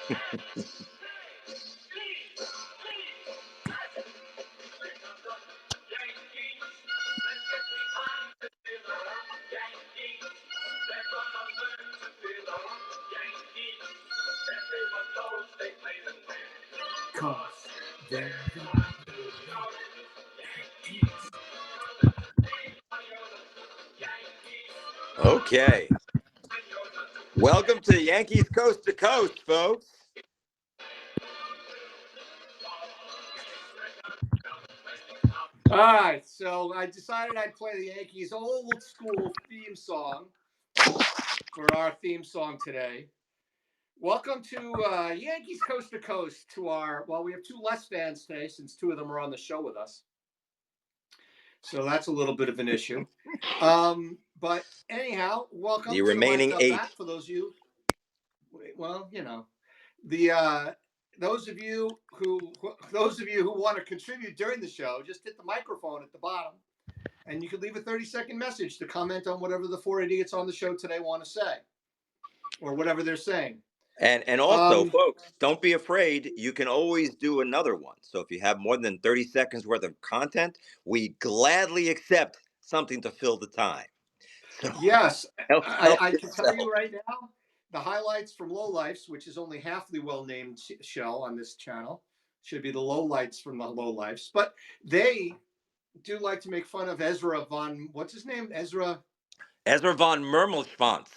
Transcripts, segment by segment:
'Cause they're the Okay. Welcome to Yankees Coast to Coast, folks. All right, so I decided I'd play the Yankees old school theme song for our theme song today. Welcome to Yankees Coast to Coast. We have two less fans today since two of them are on the show with us. So that's a little bit of an issue. But anyhow, welcome The to the remaining Mic'd Up 8. Bat for those of you. Well, the those of you who want to contribute during the show, just hit the microphone at the bottom, and you can leave a 30-second message to comment on whatever the four idiots on the show today want to say, or whatever they're saying. And also, folks, don't be afraid. You can always do another one. So if you have more than 30 seconds worth of content, we gladly accept something to fill the time. So Yes, help I can tell yourself. you right now, the highlights from Lowlifes, which is only half the well-named show on this channel, should be the lowlights from the Lowlifes. But they do like to make fun of Ezra von, what's his name? Ezra von Mermelschwanz.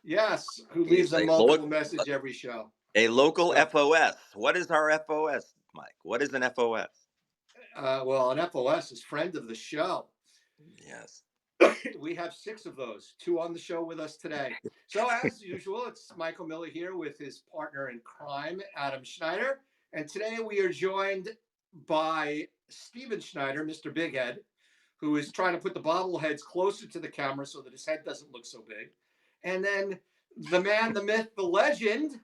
Yes, who He's leaves a multiple message every show. A local FOS. What is our FOS, Mike? What is an FOS? Well, an FOS is friend of the show. Yes. We have 6 of those, 2 on the show with us today. So as usual, it's Michael Miller here with his partner in crime, Adam Schneider. And today we are joined by Steven Schneider, Mr. Big Head, who is trying to put the bobbleheads closer to the camera so that his head doesn't look so big. And then the man, the myth, the legend,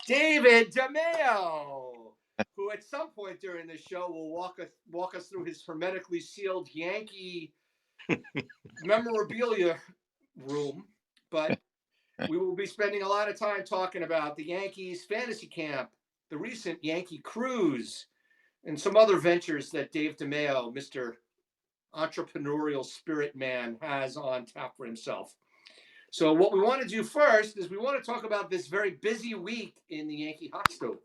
David DiMaio, who at some point during this show will walk us through his hermetically sealed Yankee memorabilia room. But we will be spending a lot of time talking about the Yankees fantasy camp, the recent Yankee cruise, and some other ventures that Dave DiMaio, Mr. Entrepreneurial Spirit Man, has on tap for himself. So what we want to do first is we want to talk about this very busy week in the Yankee hot stove.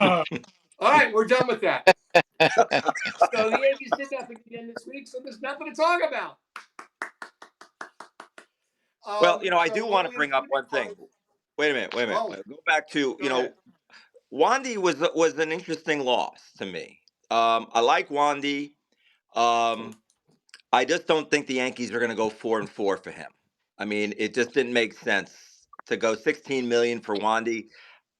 All right, we're done with that. So the Yankees did nothing again this week, so there's nothing to talk about. Well, I do want to bring up one thing. Wait a minute. Oh, Go back to, ahead. Wandy was an interesting loss to me. I like Wandy. I just don't think the Yankees are going to go 4-4 for him. I mean, it just didn't make sense to go 16 million for Wandy.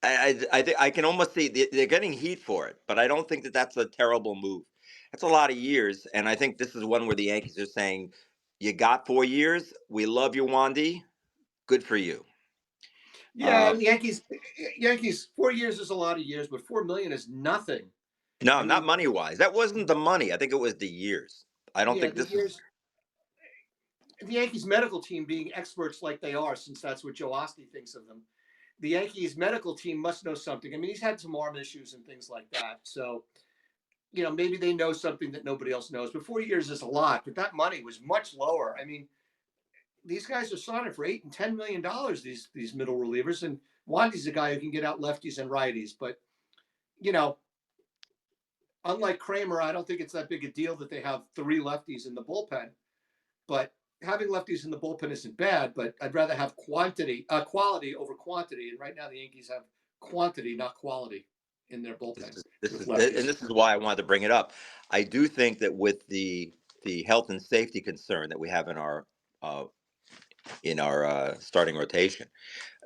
I think I can almost see they're getting heat for it, but I don't think that that's a terrible move. That's a lot of years, and I think this is one where the Yankees are saying, "You got 4 years. We love you, Wandy. Good for you." Yeah, the Yankees 4 years is a lot of years, but 4 million is nothing. No, not money wise. That wasn't the money. I think it was the years. I don't think this is. The Yankees medical team being experts like they are, since that's what Joe Osty thinks of them. The Yankees medical team must know something. I mean, he's had some arm issues and things like that. So, maybe they know something that nobody else knows. But 4 years is a lot, but that money was much lower. I mean, these guys are signing for $8 and $10 million. These middle relievers, and Wandy's a guy who can get out lefties and righties. But unlike Kramer, I don't think it's that big a deal that they have 3 lefties in the bullpen. But having lefties in the bullpen isn't bad. But I'd rather have quality over quantity. And right now, the Yankees have quantity, not quality, in their bullpen. This is why I wanted to bring it up. I do think that with the health and safety concern that we have in our starting rotation,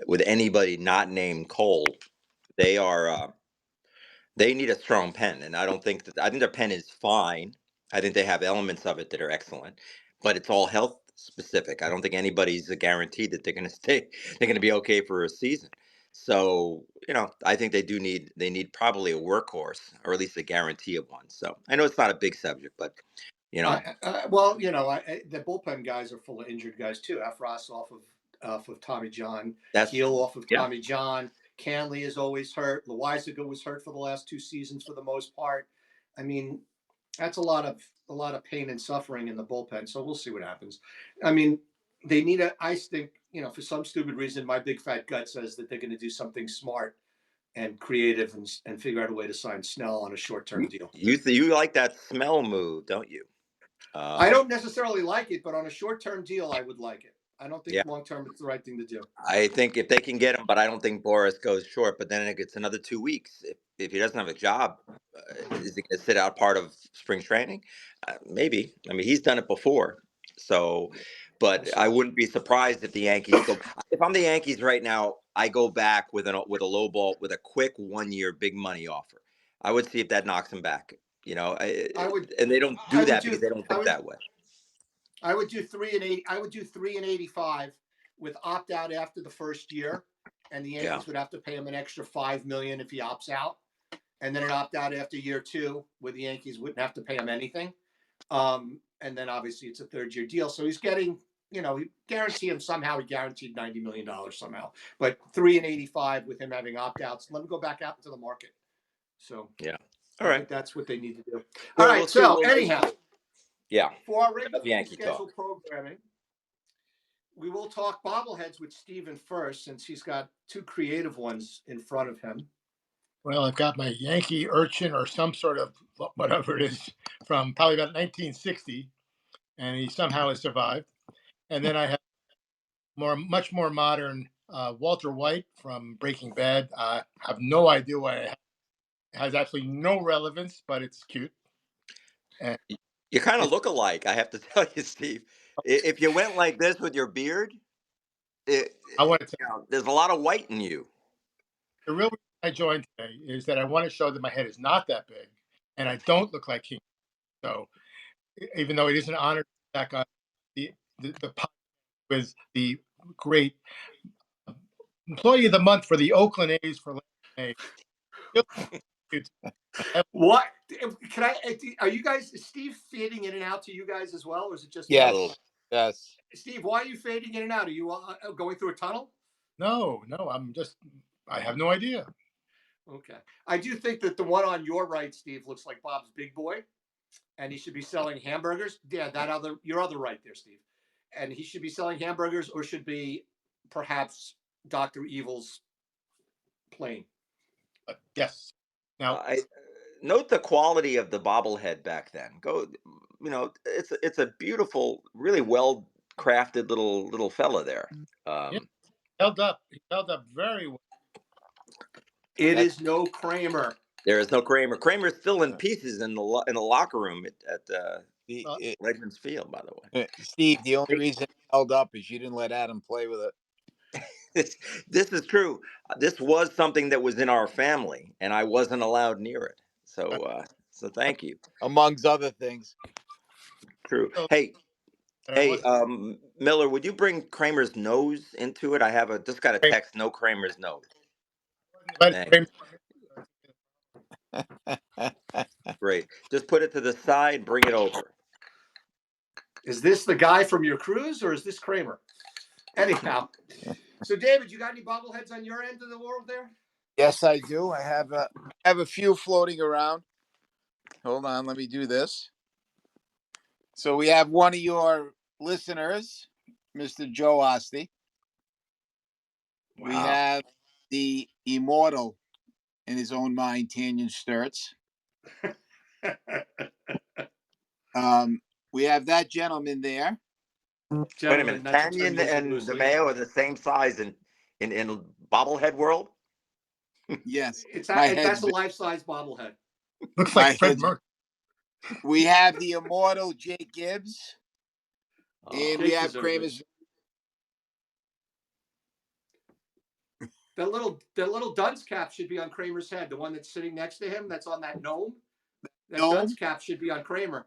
with anybody not named Cole, they need a strong pen, and I think their pen is fine. I think they have elements of it that are excellent, but it's all health specific. I don't think anybody's guaranteed that they're going to stay. They're going to be okay for a season. So I think they need probably a workhorse, or at least a guarantee of one. So I know it's not a big subject, but the bullpen guys are full of injured guys too. Efros off of off of Tommy John. That's Keel off of yeah. Tommy John. Canley is always hurt. Loizaga was hurt for the last 2 seasons for the most part. I mean, that's a lot of pain and suffering in the bullpen. So we'll see what happens. I mean, they need a. I think for some stupid reason, my big fat gut says that they're going to do something smart and creative and figure out a way to sign Snell on a short term deal. You like that smell move, don't you? I don't necessarily like it, but on a short term deal, I would like it. I don't think Yeah. long term it's the right thing to do. I think if they can get him, but I don't think Boris goes short. But then it gets another 2 weeks. If he doesn't have a job, is he going to sit out part of spring training? Maybe. I mean, he's done it before. So, but I wouldn't be surprised if the Yankees go. If I'm the Yankees right now, I go back with a low ball with a quick 1 year big money offer. I would see if that knocks him back. I would. And they don't I do would that do. because they don't I think would. that way. I would do 3 and 8. I would do 3 and 85 with opt out after the first year, and the Yeah. Yankees would have to pay him an extra $5 million if he opts out, and then an opt out after year 2, where the Yankees wouldn't have to pay him anything. And then obviously it's a 3rd-year deal, so he's getting. We guarantee him somehow. He guaranteed $90 million somehow, but 3 and 85 with him having opt outs. Let him go back out into the market. So Yeah. I All right. think that's what they need to do. Well, All right. we'll see. So anyhow, Yeah. for our Enough regularly Yankee scheduled talk. programming, we will talk bobbleheads with Steven first, since he's got 2 creative ones in front of him. Well, I've got my Yankee urchin or some sort of whatever it is from probably about 1960, and he somehow has survived. And then I have much more modern Walter White from Breaking Bad. I have no idea why it has absolutely no relevance, but it's cute. And You kind of it's, look alike, I have to tell you, Steve. If you went like this with your beard, I want to tell there's a lot of white in you. you, the real reason I joined today is that I want to show that my head is not that big, and I don't look like King. So even though it is an honor to be back on the with the great employee of the month for the Oakland A's for May. What can I? Are you guys? Is Steve fading in and out to you guys as well, or is it just Yes. me? Yes. Steve, why are you fading in and out? Are you going through a tunnel? No, I have no idea. Okay, I do think that the one on your right, Steve, looks like Bob's big boy, and he should be selling hamburgers. Yeah, your other right there, Steve, and he should be selling hamburgers, or should be perhaps Dr. Evil's plane. Yes. Now, I note the quality of the bobblehead back then. It's a beautiful, really well crafted little fella there. yeah, he held up very well. It is no Kramer. There is no Kramer. Kramer's still in pieces in the locker room at Legends Field, by the way. Steve, the only reason it held up is you didn't let Adam play with it. This is true. This was something that was in our family, and I wasn't allowed near it. So thank you. Amongst other things. True. So, Hey, hey, Miller, would you bring Kramer's nose into it? I just got a text. No Kramer's nose. Thanks. Great. Just put it to the side. Bring it over. Is this the guy from your cruise, or is this Kramer? Anyhow, so David, you got any bobbleheads on your end of the world there? Yes, I do. I have a few floating around. Hold on, let me do this. So we have one of your listeners, Mr. Joe Osti. Wow. We have the immortal in his own mind, Tanyan Sturts. We have that gentleman there. Wait a minute. Tanyan and DiMaio are the same size in bobblehead world? Yes. That's a life-size bobblehead. Looks like Fred Merck. We have the immortal Jake Gibbs. And we have Kramer's. That little dunce cap should be on Kramer's head. The one that's sitting next to him, that's on that gnome. That dunce cap should be on Kramer.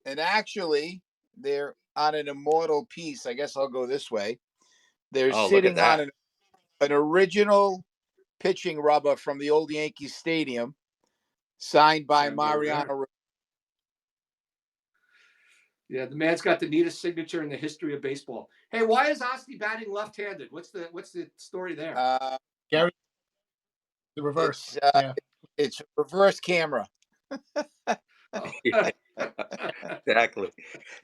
And actually, they're on an immortal piece. I guess I'll go this way. They're sitting on an original pitching rubber from the old Yankees Stadium, signed by Mariano. Yeah, the man's got the neatest signature in the history of baseball. Hey, why is Osti batting left-handed? What's the story there? Gary, the reverse. It's a reverse camera. Oh. Yeah, exactly.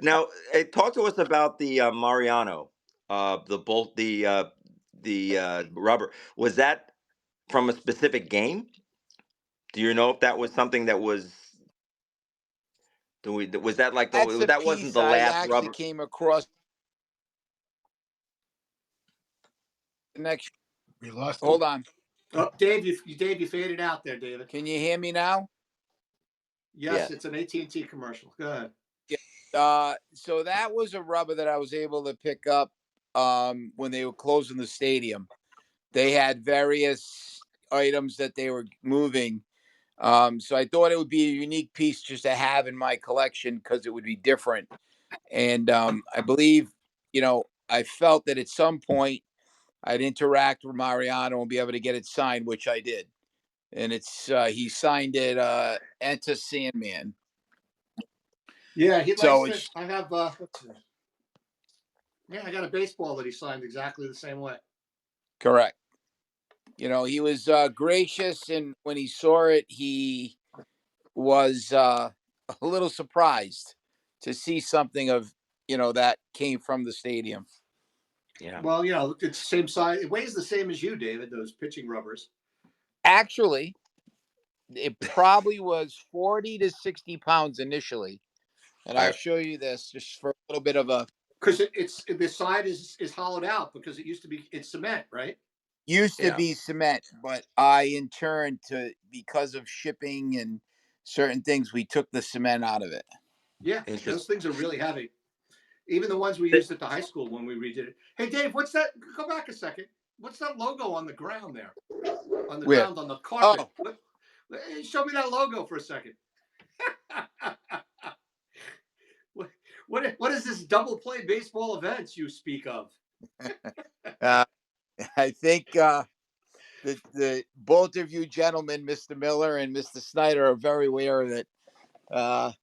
Now, talk to us about the Mariano, the rubber. Was that from a specific game? Do you know if that was something that was? Was that like That's a that wasn't piece the I last actually rubber? came across next. We lost. Hold on. Oh, Dave, you faded out there, David. Can you hear me now? Yes, Yes. it's an AT&T commercial. Go ahead. So that was a rubber that I was able to pick up when they were closing the stadium. They had various items that they were moving. So I thought it would be a unique piece just to have in my collection because it would be different. And I believe, I felt that at some point I'd interact with Mariano and be able to get it signed, which I did. And he signed it Enter Sandman. Yeah, he So likes it. it's I have yeah, I got a baseball that he signed exactly the same way. correct. He was gracious, and when he saw it, he was a little surprised to see something of that came from the stadium. Yeah. Well, it's the same size. It weighs the same as you, David. Those pitching rubbers. Actually, it probably was 40 to 60 pounds initially, and I'll I show you this just for a little bit of a. Because it's the side is hollowed out because it's cement, right? Used to yeah. be cement, but I in turn because of shipping and certain things, we took the cement out of it. Yeah, those Interesting. things are really heavy. Even the ones we used at the high school when we redid it. Hey, Dave, what's that? Go back a second. What's that logo on the ground there? On the Where? ground on the carpet. Oh, Show me that logo for a second. what is this double play baseball events you speak of? I think the both of you gentlemen, Mr. Miller and Mr. Snyder, are very aware that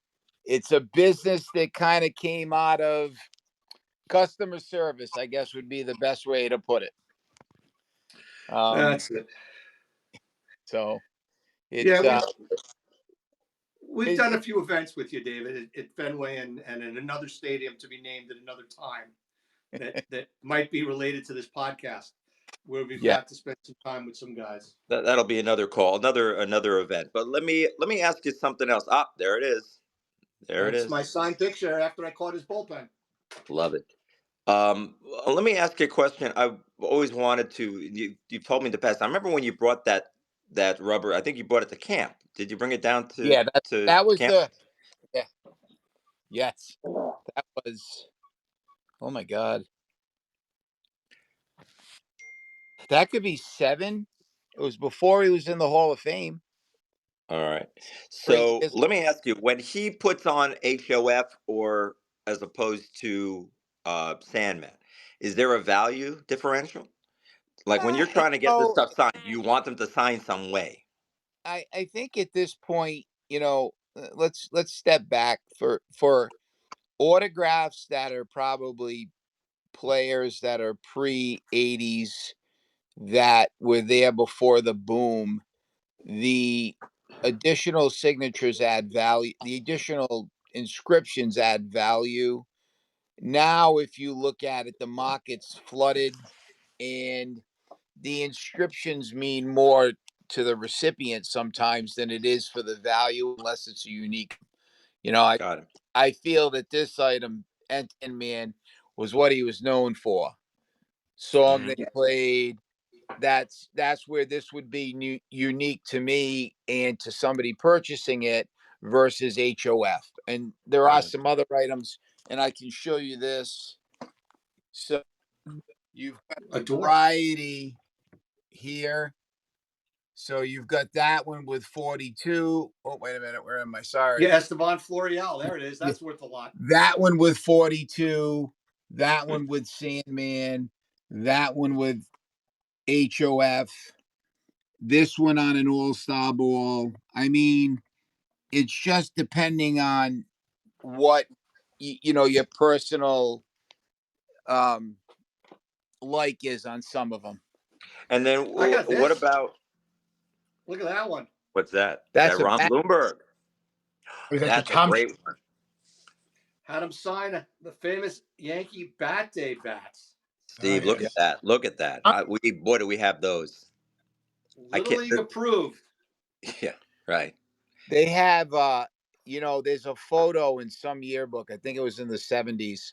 it's a business that kind of came out of customer service, I guess would be the best way to put it. That's it. So Yeah, it's we've done a few events with you, David, at Fenway and in another stadium to be named at another time that might be related to this podcast, where we've yeah. got to spend some time with some guys. That'll be another call, another event. But let me ask you something else. Ah, there it is. There it That's is. my signed picture after I caught his bullpen. Love it. Let me ask you a question. I've always wanted to. You've told me in the past. I remember when you brought that rubber. I think you brought it to camp. Did you bring it down Yeah, to that was camp? yeah. Yes. That was, oh my God. That could be 7. It was before he was in the Hall of Fame. All right. 3 So years. let me ask you: when he puts on HOF or as opposed to Sandman, is there a value differential? Like when you're trying to get this stuff signed, you want them to sign some way. I think at this point, let's step back for autographs that are probably players that are pre 80s that were there before the boom. The additional signatures add value. The additional inscriptions add value. Now, if you look at it, the market's flooded, and the inscriptions mean more to the recipient sometimes than it is for the value, unless it's a unique. Got it. I feel that this item, Enton Man, was what he was known for. Song Hmm. they played. That's where this would be unique to me and to somebody purchasing it versus HOF. And there are Got it. some other items, and I can show you this. So you've got A the door. variety here. So you've got that one with 42. Oh, wait a minute. Where am I? Sorry. Yeah, Esteban Florial. There it is. That's worth a lot. That one with 42. That one with Sandman. That one with HOF. This one on an all-star ball. I mean, it's just depending on what your personal like is on some of them. And then I got what this. about Look at that one. what's that? Is That's that a Ron bat. Bloomberg? Was that the That's a Tom? great one. Had him sign the famous Yankee Bat Day bats. Steve, look Yeah. at that. Look at that. Boy, do we have those. I Little can't. League approved. Yeah, right. They have there's a photo in some yearbook, I think it was in the 70s,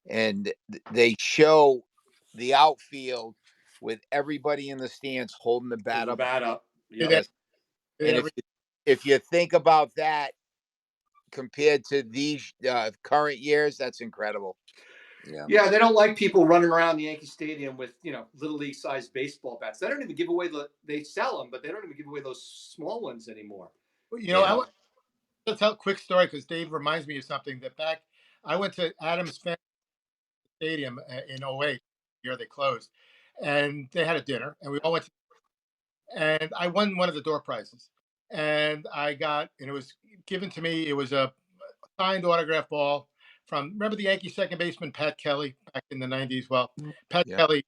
and they show the outfield with everybody in the stands holding the bat The up. bat up. Did Yep. that- Yes. did And every- if you think about that compared to these current years, that's incredible. Yeah. Yeah, they don't like people running around the Yankee Stadium with, little league sized baseball bats. They don't even give away they sell them, but they don't even give away those small ones anymore. I want to tell a quick story because Dave reminds me of something that back I went to Adams Stadium in '08, the year they closed, and they had a dinner, and we all went. And I won one of the door prizes, and it was given to me. It was a signed autograph ball from remember the Yankee second baseman Pat Kelly back in the '90s. Well, Pat Yeah. Kelly,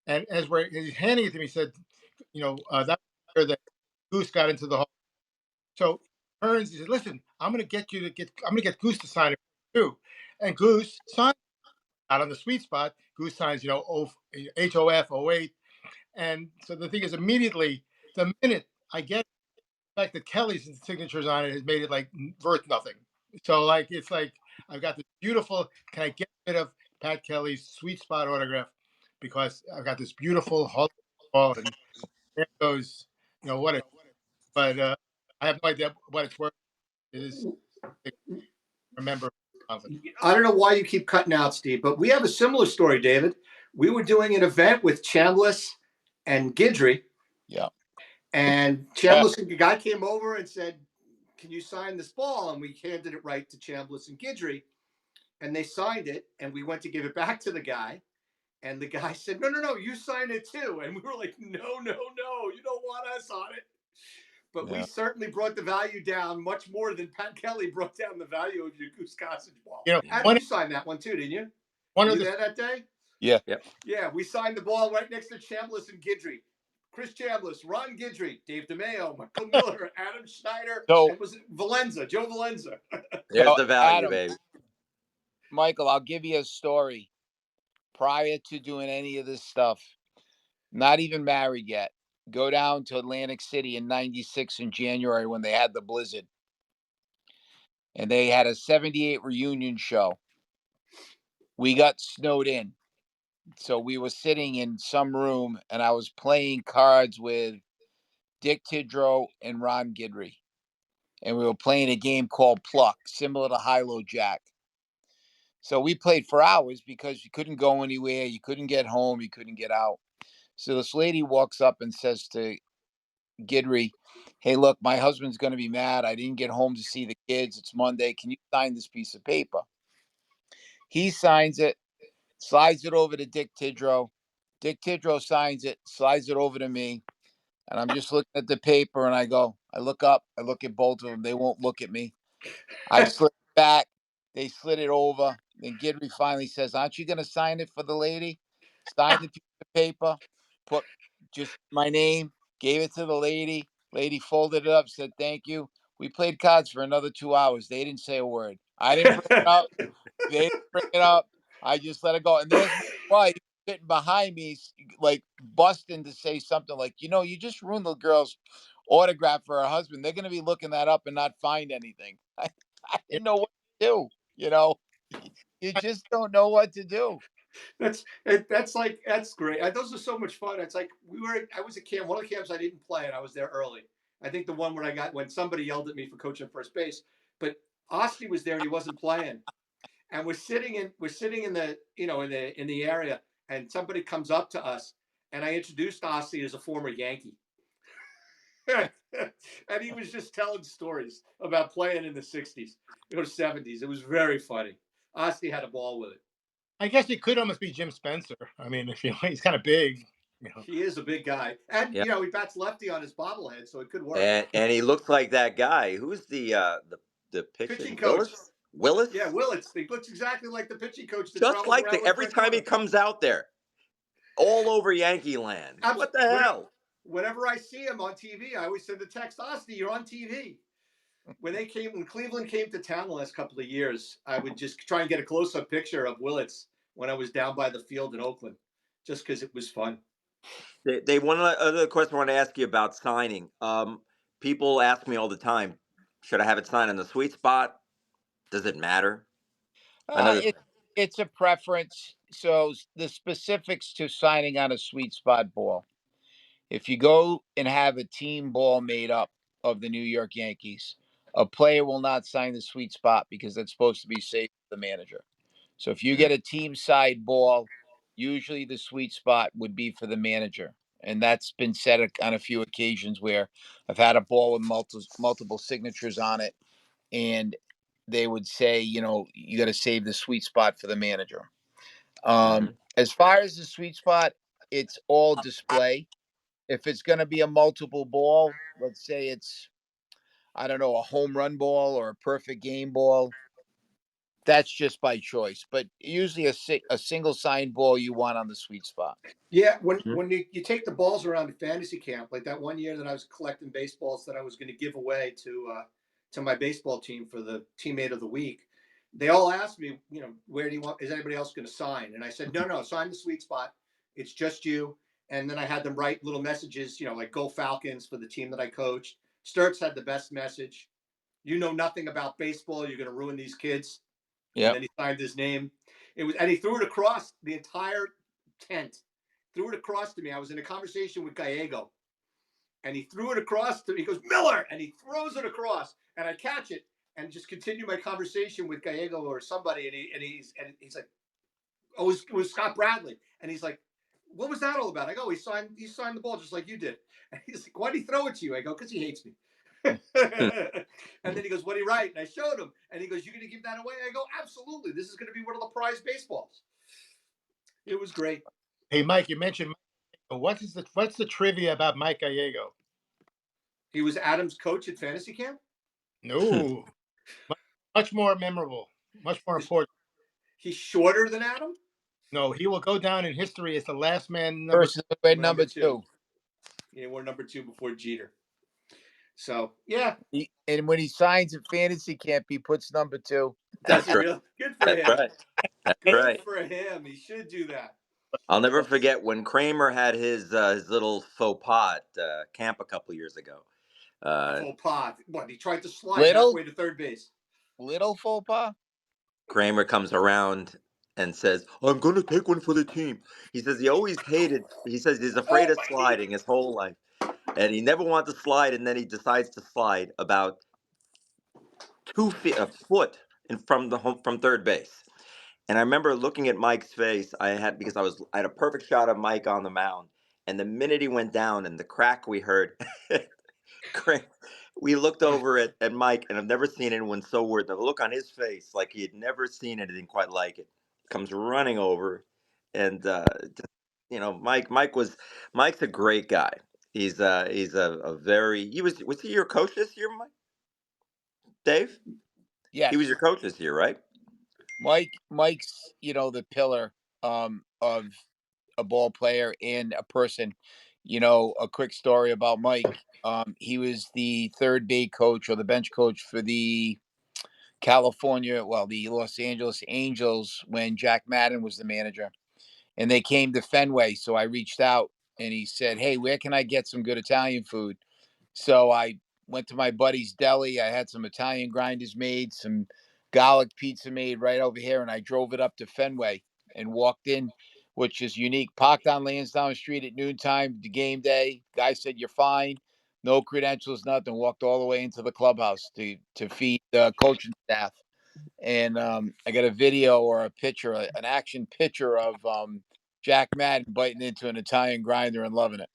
and as he's handing it to me, he said, that year that Goose got into the hall. So he turns, he said, "Listen, I'm going to get Goose to sign it too." And Goose signed out on the sweet spot. Goose signs, HOF 08. And so the thing is, immediately, the minute I get the fact that Kelly's signatures on it has made it like worth nothing. So like it's like I've got this beautiful. Can I get rid of Pat Kelly's sweet spot autograph because I've got this beautiful ball and there goes, what it. But I have no idea what it's worth. It is remember of it. I don't know why you keep cutting out, Steve, but we have a similar story, David. We were doing an event with Chambliss and Guidry. Yeah. And Chambliss, the guy came over and said, "Can you sign this ball?" And we handed it right to Chambliss and Guidry. And they signed it. And we went to give it back to the guy. And the guy said, "No, you sign it too." And we were like, no, you don't want us on it. But we certainly brought the value down much more than Pat Kelly brought down the value of your Goose Gossage ball. Adam, you signed that one too, didn't you? Were you there that day? Yeah. Yep. Yeah, we signed the ball right next to Chambliss and Guidry. Chris Chambliss, Ron Guidry, Dave DiMaio, Michael Miller, Adam Schneider, and was it Valenza, Joe Valenza. There's the value, Adam, baby. Michael, I'll give you a story. Prior to doing any of this stuff, not even married yet, go down to Atlantic City in '96 in January when they had the blizzard. And they had a 78 reunion show. We got snowed in. So we were sitting in some room and I was playing cards with Dick Tidrow and Ron Guidry. And we were playing a game called Pluck, similar to High-Low Jack. So we played for hours because you couldn't go anywhere. You couldn't get home. You couldn't get out. So this lady walks up and says to Guidry, "Hey, look, my husband's going to be mad. I didn't get home to see the kids. It's Monday. Can you sign this piece of paper?" He signs it, slides it over to Dick Tidrow. Dick Tidrow signs it, slides it over to me. And I'm just looking at the paper and I look up, I look at both of them. They won't look at me. I slid it back. They slid it over. Then Guidry finally says, "Aren't you going to sign it for the lady?" Signed the piece of paper, put just my name, gave it to the lady. Lady folded it up, said, "Thank you." We played cards for another 2 hours. They didn't say a word. I didn't bring it up. They didn't bring it up. I just let it go. And there's my wife sitting behind me, like busting to say something like, "You just ruined the girl's autograph for her husband. They're going to be looking that up and not find anything." I didn't know what to do. You just don't know what to do. That's great. Those are so much fun. It's like I was at camp, one of the camps I didn't play, and I was there early. I think the one when somebody yelled at me for coaching first base, but Osti was there and he wasn't playing. And we're sitting in the in the area, and somebody comes up to us, and I introduced Osti as a former Yankee. And he was just telling stories about playing in the 60s or 70s. It was very funny. Osti had a ball with it. I guess it could almost be Jim Spencer. I mean, he's kind of big. He is a big guy. And, Yeah. he bats lefty on his bobblehead, so it could work. And he looks like that guy. Who's the pitching coach. Willis? Willis? Yeah, Willits. He looks exactly like the pitching coach that Just travels like around with every Fred time he Carter. comes out there, all over Yankee land. What the hell? Whenever I see him on TV, I always send a text, Osti, you're on TV. When Cleveland came to town the last couple of years, I would just try and get a close-up picture of Willits when I was down by the field in Oakland, just because it was fun. They one other question I want to ask you about signing. People ask me all the time, should I have it signed in the sweet spot? Does it matter? It's a preference. So the specifics to signing on a sweet spot ball. If you go and have a team ball made up of the New York Yankees, a player will not sign the sweet spot because that's supposed to be safe for the manager. So if you get a team side ball, usually the sweet spot would be for the manager. And that's been said on a few occasions where I've had a ball with multiple signatures on it, and they would say, you got to save the sweet spot for the manager. As far as the sweet spot, it's all display. If it's going to be a multiple ball, let's say it's, I don't know, a home run ball or a perfect game ball, that's just by choice. But usually a single sign ball you want on the sweet spot. Yeah, when you take the balls around to fantasy camp, like that one year that I was collecting baseballs that I was going to give away to my baseball team for the teammate of the week, they all asked me, where do you want? Is anybody else going to sign? And I said, no, sign the sweet spot. It's just you. And then I had them write little messages, like "Go Falcons" for the team that I coached. Sturts had the best message. You know nothing about baseball. You're going to ruin these kids. And then he signed his name. And he threw it across the entire tent. Threw it across to me. I was in a conversation with Gallego, and he threw it across to me. He goes, "Miller," and he throws it across, and I catch it and just continue my conversation with Gallego or somebody, and he's like, "Oh, it was Scott Bradley," and he's like, "What was that all about?" I go, "He signed the ball just like you did." And he's like, "Why'd he throw it to you?" I go, "Because he hates me." And then he goes, "What did he write?" And I showed him, and he goes, "You're going to give that away?" I go, "Absolutely. This is going to be one of the prized baseballs." It was great. Hey, Mike, you mentioned what's the trivia about Mike Gallego? He was Adam's coach at fantasy camp. No, much more memorable, much more important. He's shorter than Adam. No, he will go down in history as the last man number two. Yeah, we're number 2 before Jeter. So yeah. And when he signs at fantasy camp, he puts number 2. Does he really? Good for him. Right. That's Good right. for him. He should do that. I'll never forget when Kramer had his little faux pas at camp a couple years ago. Faux pas. What? He tried to slide halfway to third base. Little faux pas. Kramer comes around and says, "I'm going to take one for the team." He says he says he's afraid of sliding his whole life. And he never wanted to slide, and then he decides to slide about 2 feet, a foot from third base. And I remember looking at Mike's face. Because I had a perfect shot of Mike on the mound, and the minute he went down and the crack we heard, we looked over at Mike, and I've never seen anyone so worried. The look on his face, like he had never seen anything quite like it, comes running over, and Mike's a great guy. He's a very was he your coach this year, Dave? Yes. He was your coach this year, right? Mike's, the pillar of a ball player and a person. A quick story about Mike. He was the third base coach or the bench coach for the the Los Angeles Angels when Jack Madden was the manager. And they came to Fenway. So I reached out and he said, "Hey, where can I get some good Italian food?" So I went to my buddy's deli. I had some Italian grinders made, some garlic pizza made right over here, and I drove it up to Fenway and walked in, which is unique. Parked on Lansdowne Street at noontime, the game day. Guy said, "You're fine. No credentials, nothing." Walked all the way into the clubhouse to feed the coaching staff. And I got a video or a picture, an action picture of Jack Madden biting into an Italian grinder and loving it.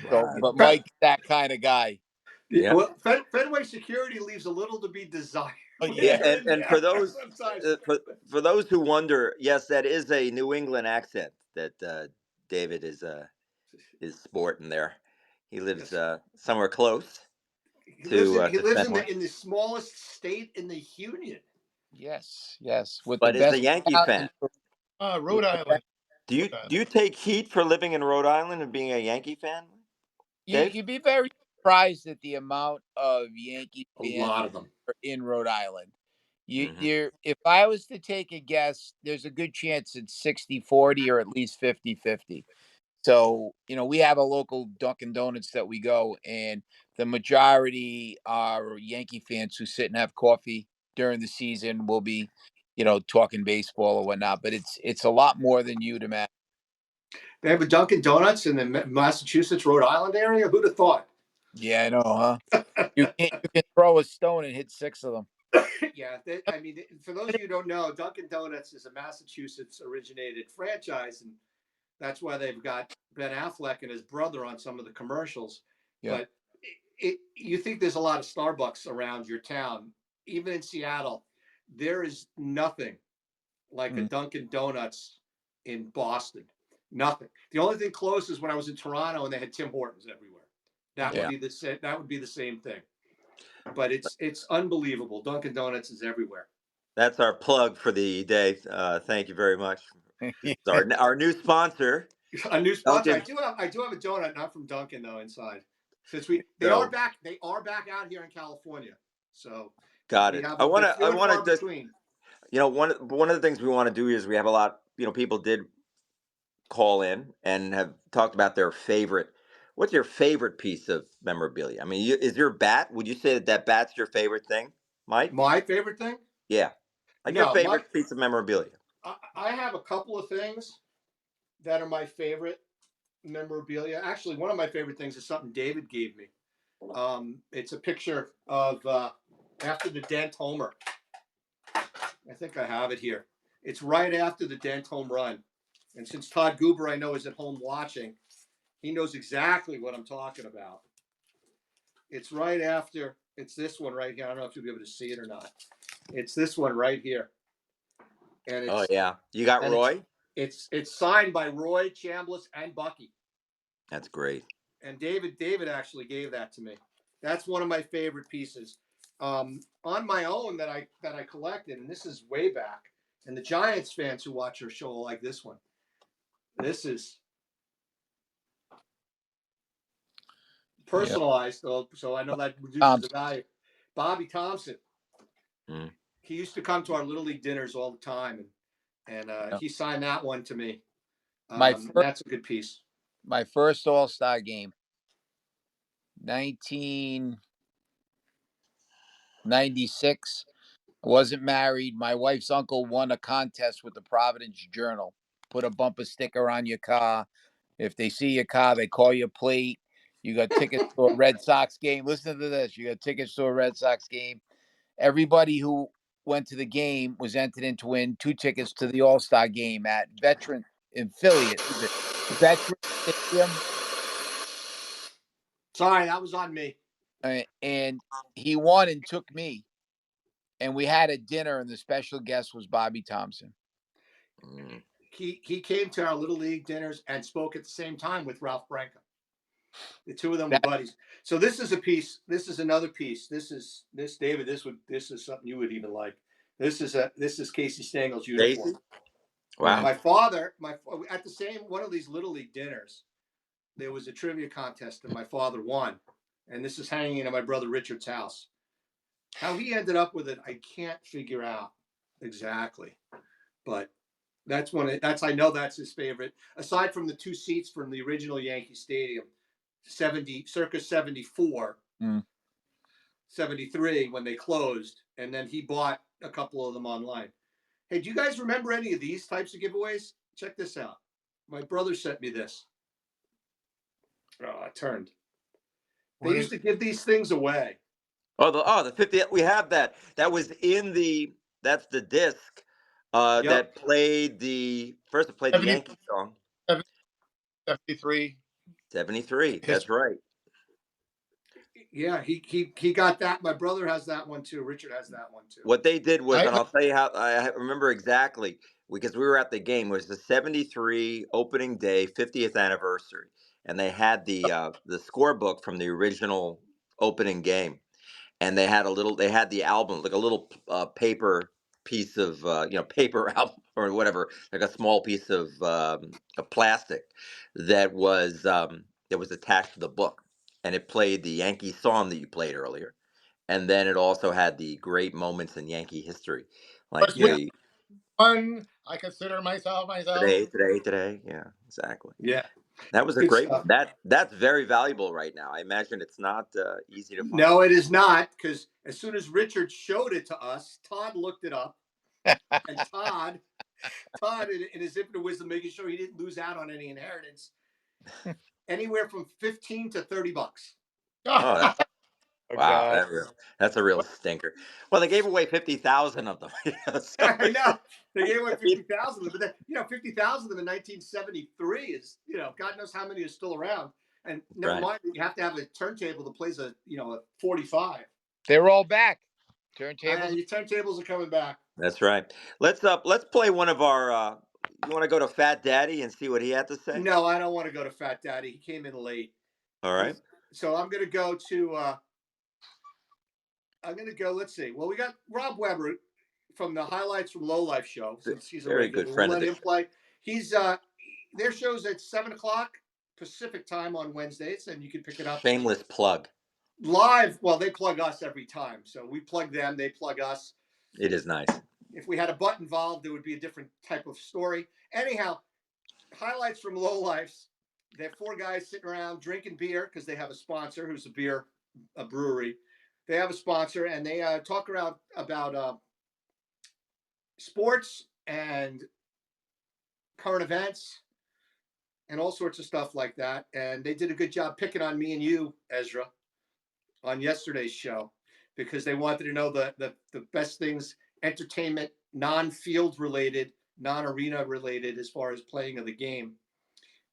So, but Mike's that kind of guy. Yeah. Well, Fenway security leaves a little to be desired. Yeah, and for those for those who wonder, yes, that is a New England accent that David is sporting there. He lives somewhere close He lives to in Fenway. the smallest state in the union. Yes, with the But as a best Yankee fan, mountain, with Rhode the best, Island. do you Rhode Island. do you take heat for living in Rhode Island and being a Yankee fan, Dave? you'd be very surprised at the amount of Yankee A fans lot of them. are in Rhode Island. Hmm. If I was to take a guess, there's a good chance it's 60-40 or at least 50-50. So, we have a local Dunkin' Donuts that we go, and the majority are Yankee fans who sit and have coffee during the season. Will be, talking baseball or whatnot. But it's a lot more than you'd imagine. They have a Dunkin' Donuts in the Massachusetts, Rhode Island area. Who'd have thought? Yeah, I know, huh? You can throw a stone and hit 6 of them. Yeah, I mean, for those of you who don't know, Dunkin' Donuts is a Massachusetts originated franchise, and that's why they've got Ben Affleck and his brother on some of the commercials. Yeah. But you think there's a lot of Starbucks around your town. Even in Seattle, there is nothing like a Mm. Dunkin' Donuts in Boston. Nothing. The only thing close is when I was in Toronto and they had Tim Hortons everywhere. That would Yeah, be the same. That would be the same thing. But it's unbelievable. Dunkin' Donuts is everywhere. that's our plug for the day. Thank you very much. Yeah. It's our new sponsor, A new sponsor. I Duncan. do have a donut, not from Dunkin' though, inside. Since they are So back, out here in California. So got we it. have I them. want They're to. I few and want to far just. between. One of the things we want to do is we have a lot. People did call in and have talked about their favorite. What's your favorite piece of memorabilia? I mean, is your bat? Would you say that bat's your favorite thing, Mike? My favorite thing? Yeah, like your No, favorite piece of memorabilia. I have a couple of things that are my favorite memorabilia. Actually, one of my favorite things is something David gave me. It's a picture of after the Dent homer. I think I have it here. It's right after the Dent home run. And since Todd Goober, I know, is at home watching, he knows exactly what I'm talking about. It's right after, it's this one right here. I don't know if you'll be able to see it or not. It's this one right here. And Oh it's yeah, you got and it's Roy. it's signed by Roy, Chambliss, and Bucky. That's great. And David actually gave that to me. That's one of my favorite pieces. On my own that I collected, and this is way back. And the Giants fans who watch our show like this one. This is Yeah. personalized though, so I know that reduces the Thompson. value. Bobby Thompson. Mm. He used to come to our little league dinners all the time, and Yeah. he signed that one to me. My And first that's a good piece. my first All-Star game, 1996. I wasn't married. My wife's uncle won a contest with the Providence Journal. Put a bumper sticker on your car. If they see your car, they call your plate. You got tickets to a Red Sox game. Listen to this. You got tickets to a Red Sox game. Everybody who went to the game was entered in to win 2 tickets to the All-Star game at Veteran Affiliate. Is it Veteran Stadium? Sorry, that was on me. And he won and took me. And we had a dinner, and the special guest was Bobby Thompson. Mm. He came to our little league dinners and spoke at the same time with Ralph Branca. The two of them were That buddies. So this is a piece. This is another piece. This David. This is something you would even like. This is Casey Stengel's uniform. Stacy. Wow. My father, at the same one of these little league dinners, there was a trivia contest and my father won. And this is hanging in my brother Richard's house. How he ended up with it, I can't figure out exactly. But I know that's his favorite. Aside from the 2 seats from the original Yankee Stadium, circa 74, mm, 73 when they closed, and then he bought a couple of them online. Hey, do you guys remember any of these types of giveaways? Check this out. My brother sent me this. Oh, I turned. They used to give these things away. The 50. We have that. That was in the. That's the disc. Yep. That played the first. It played the 70, Yankee song. 73. 73. His That's right. Yeah, he got that. My brother has that one too. Richard has that one too. What they did was, and I I'll tell you how I remember exactly because we were at the game. It was the 73 opening day, 50th anniversary, and they had the scorebook from the original opening game, and they had the album, like a little paper piece of paper out or whatever, like a small piece of plastic that was attached to the book, and it played the Yankee song that you played earlier, and then it also had the great moments in Yankee history, like Which the one? I consider myself. today. Yeah, exactly. Yeah, That was a good great one. stuff. That's very valuable right now. I imagine it's not easy to find. No, it is not, because as soon as Richard showed it to us, Todd looked it up, and Todd, in his infinite wisdom, making sure he didn't lose out on any inheritance, anywhere from 15 to $30. Oh, Oh, Oh wow, God. that's a real stinker. Well, they gave away 50,000 of them. So I know they gave away 50,000 of them, but then, 50,000 of them in 1973 is, God knows how many are still around. And never right. mind, you have to have a turntable that plays a 45. They're all back. Turntables. Your turntables are coming back. That's right. Let's play one of our. You want to go to Fat Daddy and see what he had to say? No, I don't want to go to Fat Daddy. He came in late. All right. So I'm going to go to. I'm going to go. Let's see. Well, we got Rob Weber from the Highlights from Low Life show, since he's a Very regular. good We'll friend of let the him show. play. He's their show's at 7:00 Pacific time on Wednesdays, and you can pick it up Shameless plug. live. Well, they plug us every time, so we plug them, they plug us. It is nice. If we had a butt involved, it would be a different type of story. Anyhow, Highlights from Low Lifes. They have four guys sitting around drinking beer because they have a sponsor who's a brewery. They have a sponsor, and they talk around about sports and current events and all sorts of stuff like that. And they did a good job picking on me and you, Ezra, on yesterday's show, because they wanted to know the best things, entertainment, non-field related, non-arena related, as far as playing of the game.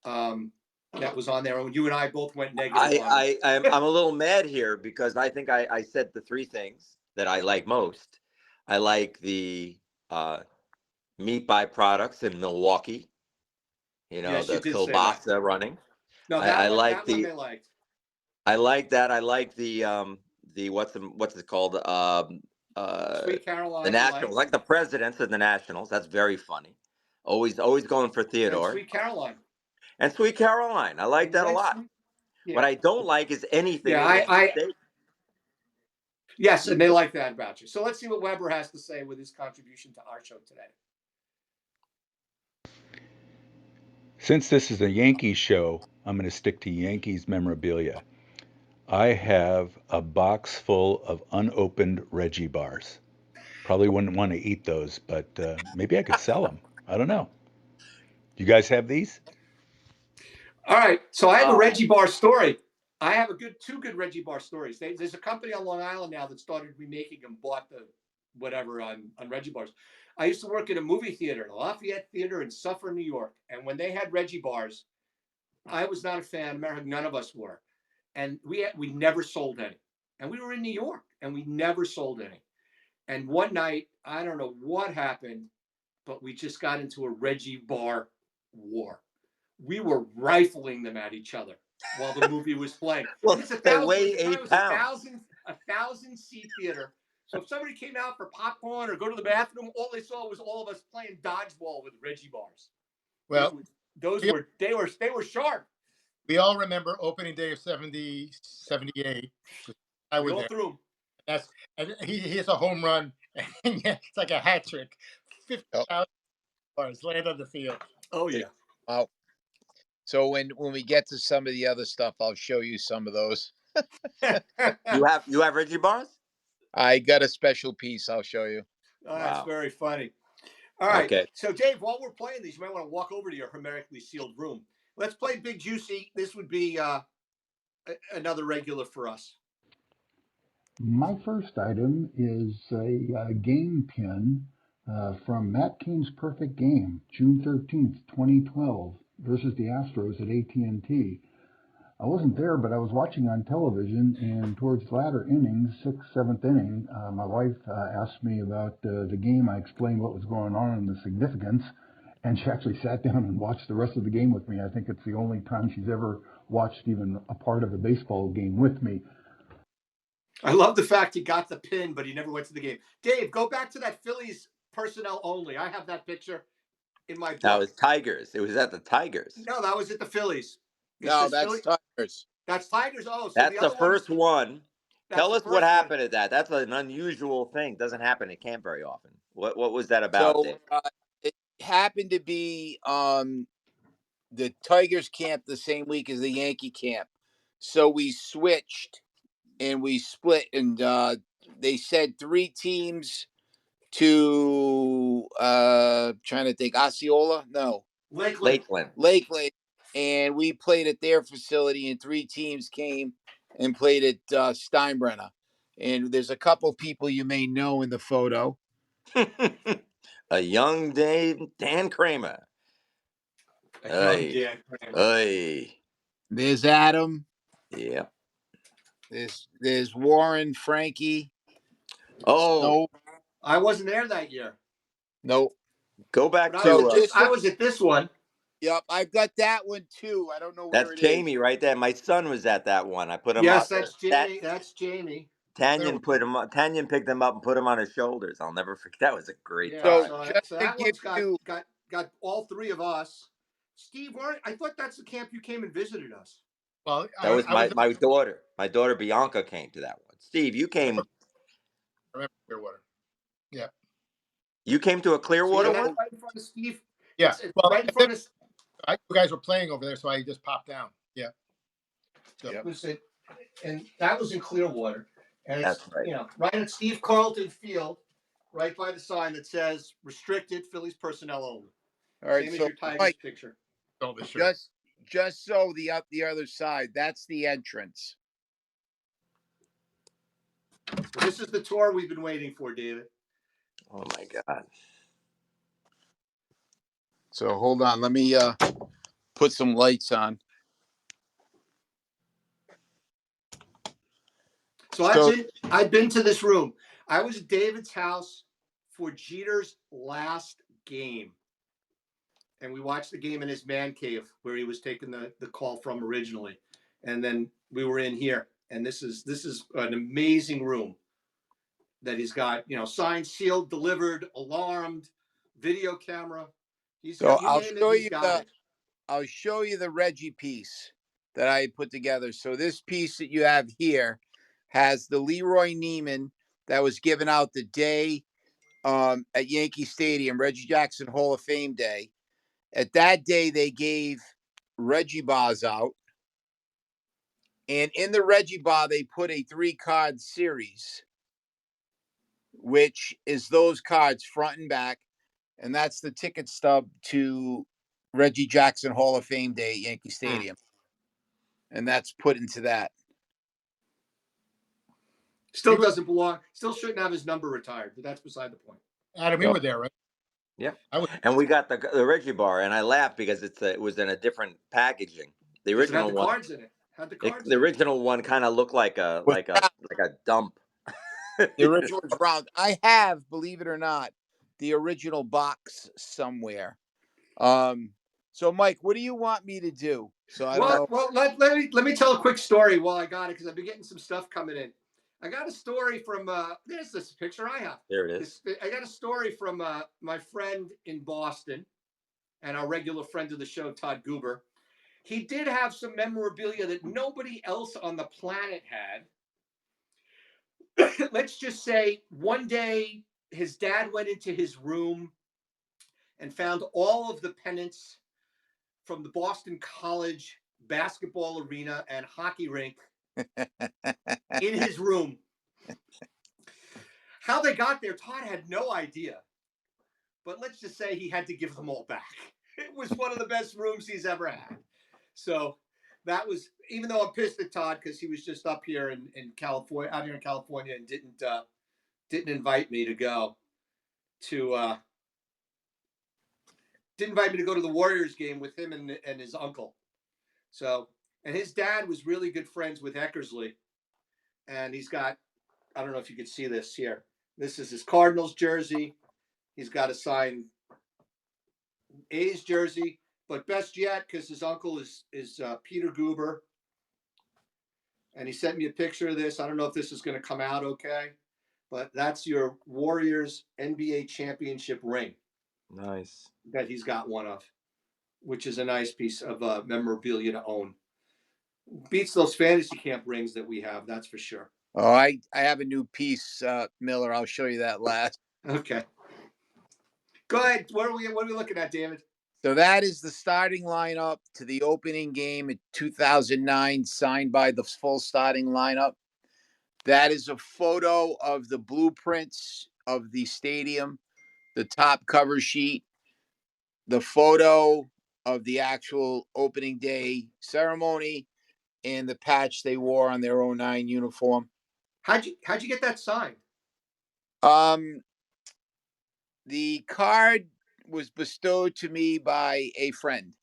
That was on there, and you and I both went negative on it. I'm a little mad here because I think I said the three things that I like most. I like the meat byproducts in Milwaukee. Yes, you The did say that. kielbasa running. No, I like that one the they liked. I like that. I like the what's it called? Sweet The Caroline, they Nationals. liked, Like the presidents of the Nationals. That's very funny. Always going for and Theodore. Sweet Caroline. And Sweet Caroline. I like And you that a like lot. sweet? What Yeah. I don't like is anything Yeah, in those states. yes, and they like that about you. So let's see what Weber has to say with his contribution to our show today. Since this is a Yankees show, I'm going to stick to Yankees memorabilia. I have a box full of unopened Reggie bars. Probably wouldn't want to eat those, but maybe I could sell them. I don't know. You guys have these? All right, so I have a Oh, Reggie Bar story. I have two good Reggie Bar stories. There's a company on Long Island now that started remaking them, bought the whatever on Reggie Bars. I used to work at a movie theater, the Lafayette Theater in Suffolk, New York, and when they had Reggie Bars, I was not a fan. None of us were, and we never sold any. And we were in New York, and we never sold any. And one night, I don't know what happened, but we just got into a Reggie Bar war. We were rifling them at each other while the movie was playing. well, And it's a they thousand. At weigh the time, it 8 was pounds. a thousand seat theater. So if somebody came out for popcorn or go to the bathroom, all they saw was all of us playing dodgeball with Reggie Bars. well, They were sharp. we all remember opening day of 78. I We was all there. threw them. That's and he hits a home run. And yeah, it's like a hat trick. $50,000 land on the field. Oh yeah. Wow. So when we get to some of the other stuff, I'll show you some of those. You have Reggie bars? I got a special piece I'll show you. That's Wow. very funny. All right. Okay. So, Dave, while we're playing these, you might want to walk over to your hermetically sealed room. Let's play Big Juicy. This would be another regular for us. My first item is a game pin from Matt Cain's Perfect Game, June 13th, 2012, versus the Astros at AT&T. I wasn't there, but I was watching on television, and towards the latter innings, 6th, 7th inning, my wife asked me about the game. I explained what was going on and the significance, and she actually sat down and watched the rest of the game with me. I think it's the only time she's ever watched even a part of a baseball game with me. I love the fact he got the pin, but he never went to the game. Dave, go back to that Phillies personnel only. I have that picture in my That book. was Tigers. It was at the Tigers. No, that was at the Phillies. It No, says that's Philly. Tigers. That's Tigers. Oh, so That's the the other one's first one. that's Tell the us what first one. happened at that. That's an unusual thing. Doesn't happen at camp very often. What was that about, So Dave? it happened to be the Tigers camp the same week as the Yankee camp. So we switched and we split, and they said 3 teams to trying to think, Osceola? No, Lakeland. Lakeland. and we played at their facility, and 3 teams came and played at Steinbrenner. And there's a couple people you may know in the photo. A young Dan Kramer. A young Hey, Dan Kramer. hey. There's Adam. Yeah. There's Warren, Frankie. Oh, No, I wasn't there that year, no. go back but So to just I was at this one. Yep, I've got that one too. I don't know that's where it is. Jamie right there. My son was at that one. I put him Yes, up. that's Jamie. That's Jamie. Tanyan put him. Tanyan picked him up and put him on his shoulders. I'll never forget. That was a great Yeah. So time. So just to that give one's got you, all 3 of us. Steve, I thought that's the camp you came and visited us. Well, That was I was my daughter. My daughter Bianca came to that one. Steve, you came. I remember Clearwater. Yeah. You came to a See, Clearwater and that's one. right in front of Steve. Yeah. It's Well, right in front of. you guys were playing over there, so I just popped down. Yeah. So, Yep. And that was in Clearwater, and it's That's right. right at Steve Carlton Field, right by the sign that says "Restricted Phillies personnel only." all right. Same as So your Tigers Mike, picture. stole the shirt. just so the other side, that's the entrance. So this is the tour we've been waiting for, David. Oh my God. So hold on, let me put some lights on. So I've been to this room. I was at David's house for Jeter's last game, and we watched the game in his man cave where he was taking the call from originally, and then we were in here. And this is an amazing room that he's got, signed, sealed, delivered, alarmed, video camera. So You name it, he's got it. I'll show you the Reggie piece that I put together. So this piece that you have here has the Leroy Neiman that was given out the day at Yankee Stadium, Reggie Jackson Hall of Fame Day. At that day, they gave Reggie bars out. And in the Reggie bar, they put a 3-card series, which is those cards front and back. And that's the ticket stub to Reggie Jackson Hall of Fame Day at Yankee Stadium. And that's put into that. Still doesn't belong. Still shouldn't have his number retired, but that's beside the point. Adam, you were there, right? Yeah. And we got the Reggie bar, and I laughed because it was in a different packaging. The Because it had original the one. cards in it. Had the cards. The original one kind of looked like a dump. The original one's round. I have, believe it or not, the original box somewhere. So Mike, what do you want me to do? So I don't know. Well, let me tell a quick story while I got it, because I've been getting some stuff coming in. I got a story from there's this picture I have. There it is. I got a story from my friend in Boston and our regular friend of the show, Todd Goober. He did have some memorabilia that nobody else on the planet had. Let's just say one day his dad went into his room and found all of the pennants from the Boston College basketball arena and hockey rink in his room. How they got there, Todd had no idea. But let's just say he had to give them all back. It was one of the best rooms he's ever had. So that was, even though I'm pissed at Todd because he was just up here in California, out here in California, and didn't invite me to go to didn't invite me to go to the Warriors game with him and his uncle. So, and his dad was really good friends with Eckersley. And he's got, I don't know if you could see this here. This is his Cardinals jersey. He's got a signed A's jersey, but best yet, because his uncle is Peter Goober. And he sent me a picture of this. I don't know if this is going to come out okay. but that's your Warriors NBA championship ring Nice. that he's got one of, which is a nice piece of memorabilia to own. Beats those fantasy camp rings that we have, that's for sure. Oh, I have a new piece, Miller. I'll show you that last. Okay. Go ahead. What are we looking at, David? So that is the starting lineup to the opening game in 2009, signed by the full starting lineup. That is a photo of the blueprints of the stadium, the top cover sheet, the photo of the actual opening day ceremony, and the patch they wore on their 09 uniform. How'd you get that signed? The card was bestowed to me by a friend.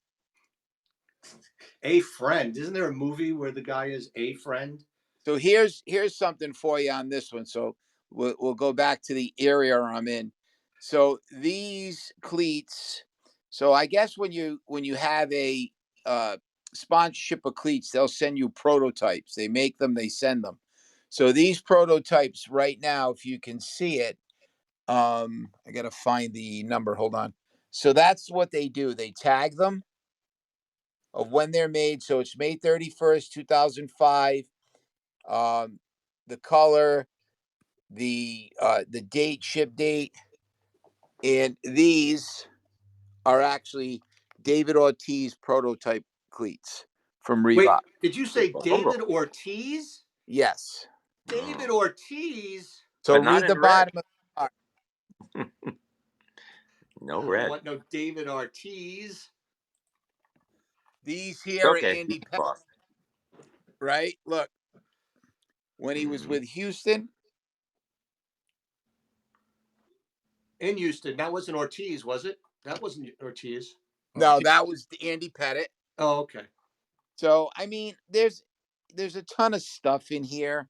A friend. Isn't there a movie where the guy is a friend? So here's something for you on this one. So we'll go back to the area I'm in. So these cleats. So I guess when you have a sponsorship of cleats, they'll send you prototypes. They make them, they send them. So these prototypes right now, if you can see it, I gotta find the number. Hold on. So that's what they do. They tag them of when they're made. So it's May 31st, 2005. The color, the date, ship date, and these are actually David Ortiz prototype cleats from Wait, Reebok. did you say David Ortiz? Yes. David Ortiz? So But not read the in red. bottom of the card. No I don't red. want no David Ortiz. These It's here are okay. Andy Pettit, right? Look, when he was with Houston. In Houston. That wasn't Ortiz, was it? That wasn't Ortiz. No, that was Andy Pettit. Oh, okay. So I mean, there's a ton of stuff in here.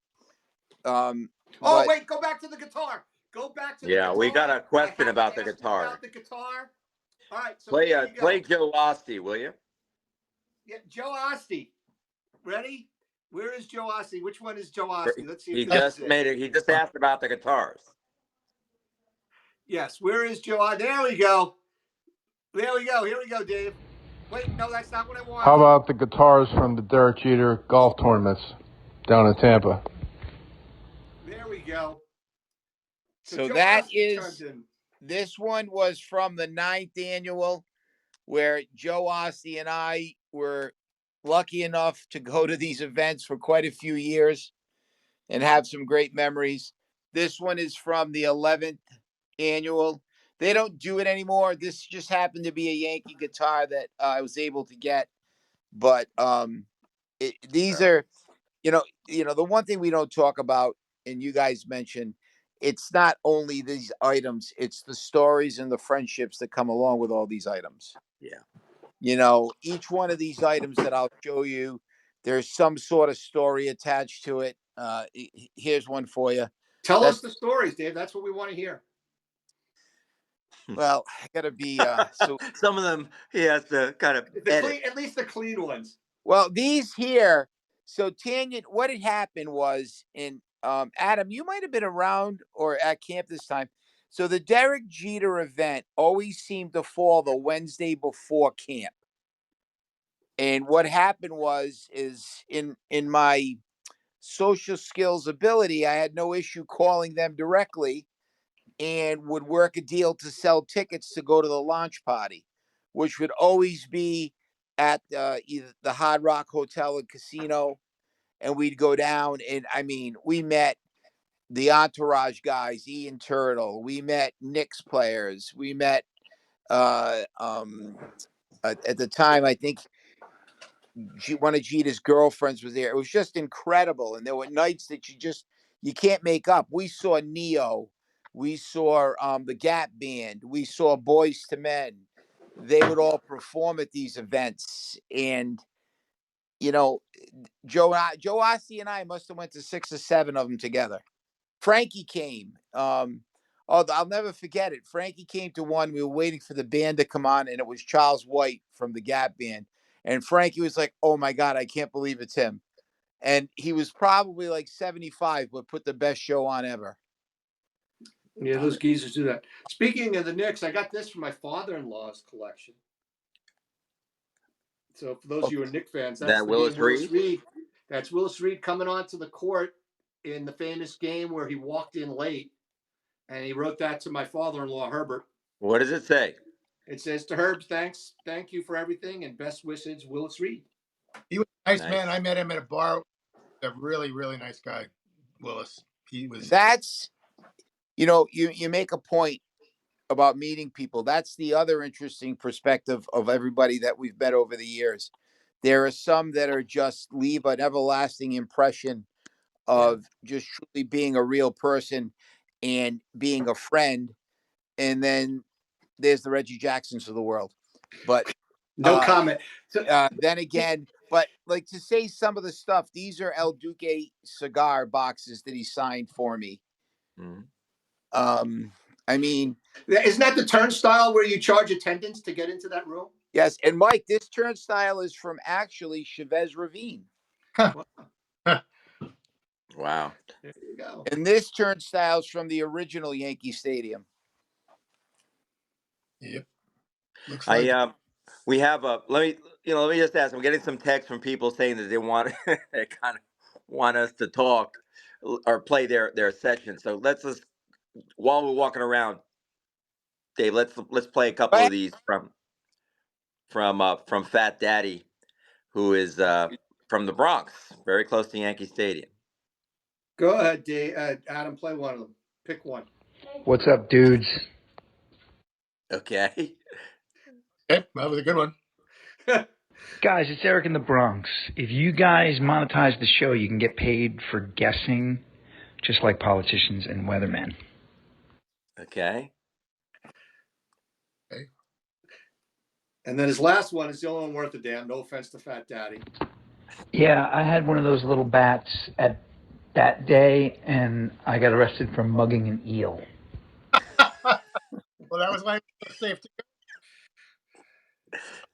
Oh, But wait, go back to the guitar. Go back to the guitar. Yeah, we got a question I have about to the ask you guitar. about the guitar. All right, so Play here you go. Joe Osty, will you? Yeah, Joe Osty. Ready? Where is Joe Osty? Which one is Joe Osty? Let's see if He this just is it. made it. He just asked about the guitars. Yes, where is Joe? There we go. There we go. Here we go, Dave. Wait, no, that's not what I wanted. How about the guitars from the Derek Jeter golf tournaments down in Tampa? There we go. So Joe that Osty is, this one was from the 9th annual, where Joe Osty and I were lucky enough to go to these events for quite a few years and have some great memories. This one is from the 11th annual. They don't do it anymore. This just happened to be a Yankee guitar that I was able to get. But these are, the one thing we don't talk about, and you guys mentioned, it's not only these items, it's the stories and the friendships that come along with all these items. Yeah. Each one of these items that I'll show you, there's some sort of story attached to it. Here's one for you. Tell us the stories, Dave. That's what we want to hear. Well, I gotta be so. Some of them he has to kind of edit. At least the clean ones. Well, these here. So Tanya, what had happened was, in Adam, you might have been around or at camp this time. So the Derek Jeter event always seemed to fall the Wednesday before camp. And what happened is in my social skills ability, I had no issue calling them directly and would work a deal to sell tickets to go to the launch party, which would always be at either the Hard Rock Hotel and Casino. And we'd go down, and I mean, we met the Entourage guys, Ian Turtle. We met Knicks players. We met at the time, I think one of Jeter's girlfriends was there. It was just incredible. And there were nights that you can't make up. We saw Neo. We saw the Gap Band. We saw Boys to Men. They would all perform at these events. And, Joe Ossie and I must have went to 6 or 7 of them together. Frankie came. I'll never forget it. Frankie came to one. We were waiting for the band to come on, and it was Charles White from the Gap Band. And Frankie was like, "Oh my God, I can't believe it's him." And he was probably like 75, but put the best show on ever. Yeah, those geezers do that. Speaking of the Knicks, I got this from my father-in-law's collection. So for those of you who are Knicks fans, that's That the game Willis Willis Reed? Reed. That's Willis Reed coming onto the court in the famous game where he walked in late, and he wrote that to my father-in-law Herbert. What does it say? It says to Herb, thank you for everything, and best wishes, Willis Reed. He was a nice Nice. man. I met him at a bar. A really, really nice guy, Willis. He was. That's, you make a point about meeting people. That's the other interesting perspective of everybody that we've met over the years. There are some that are just leave an everlasting impression of just truly being a real person and being a friend. And then there's the Reggie Jacksons of the world. But No comment. then again, but like to say some of the stuff, these are El Duque cigar boxes that he signed for me. Mm-hmm. I mean, isn't that the turnstile where you charge attendance to get into that room? Yes. And Mike, this turnstile is from actually Chavez Ravine. Wow. There you go. And this turnstile is from the original Yankee Stadium. Yep. Looks like we have a let me just ask. I'm getting some texts from people saying that they want they kind of want us to talk or play their session. So let's just, while we're walking around, Dave, let's play a couple of these from Fat Daddy, who is from the Bronx, very close to Yankee Stadium. Go ahead, Dave. Adam, play one of them. Pick one. What's up, dudes? Okay. Yep, that was a good one. Guys, it's Eric in the Bronx. If you guys monetize the show, you can get paid for guessing, just like politicians and weathermen. Okay. And then his last one is the only one worth a damn. No offense to Fat Daddy. Yeah, I had one of those little bats at that day, and I got arrested for mugging an eel. Well, that was my safe.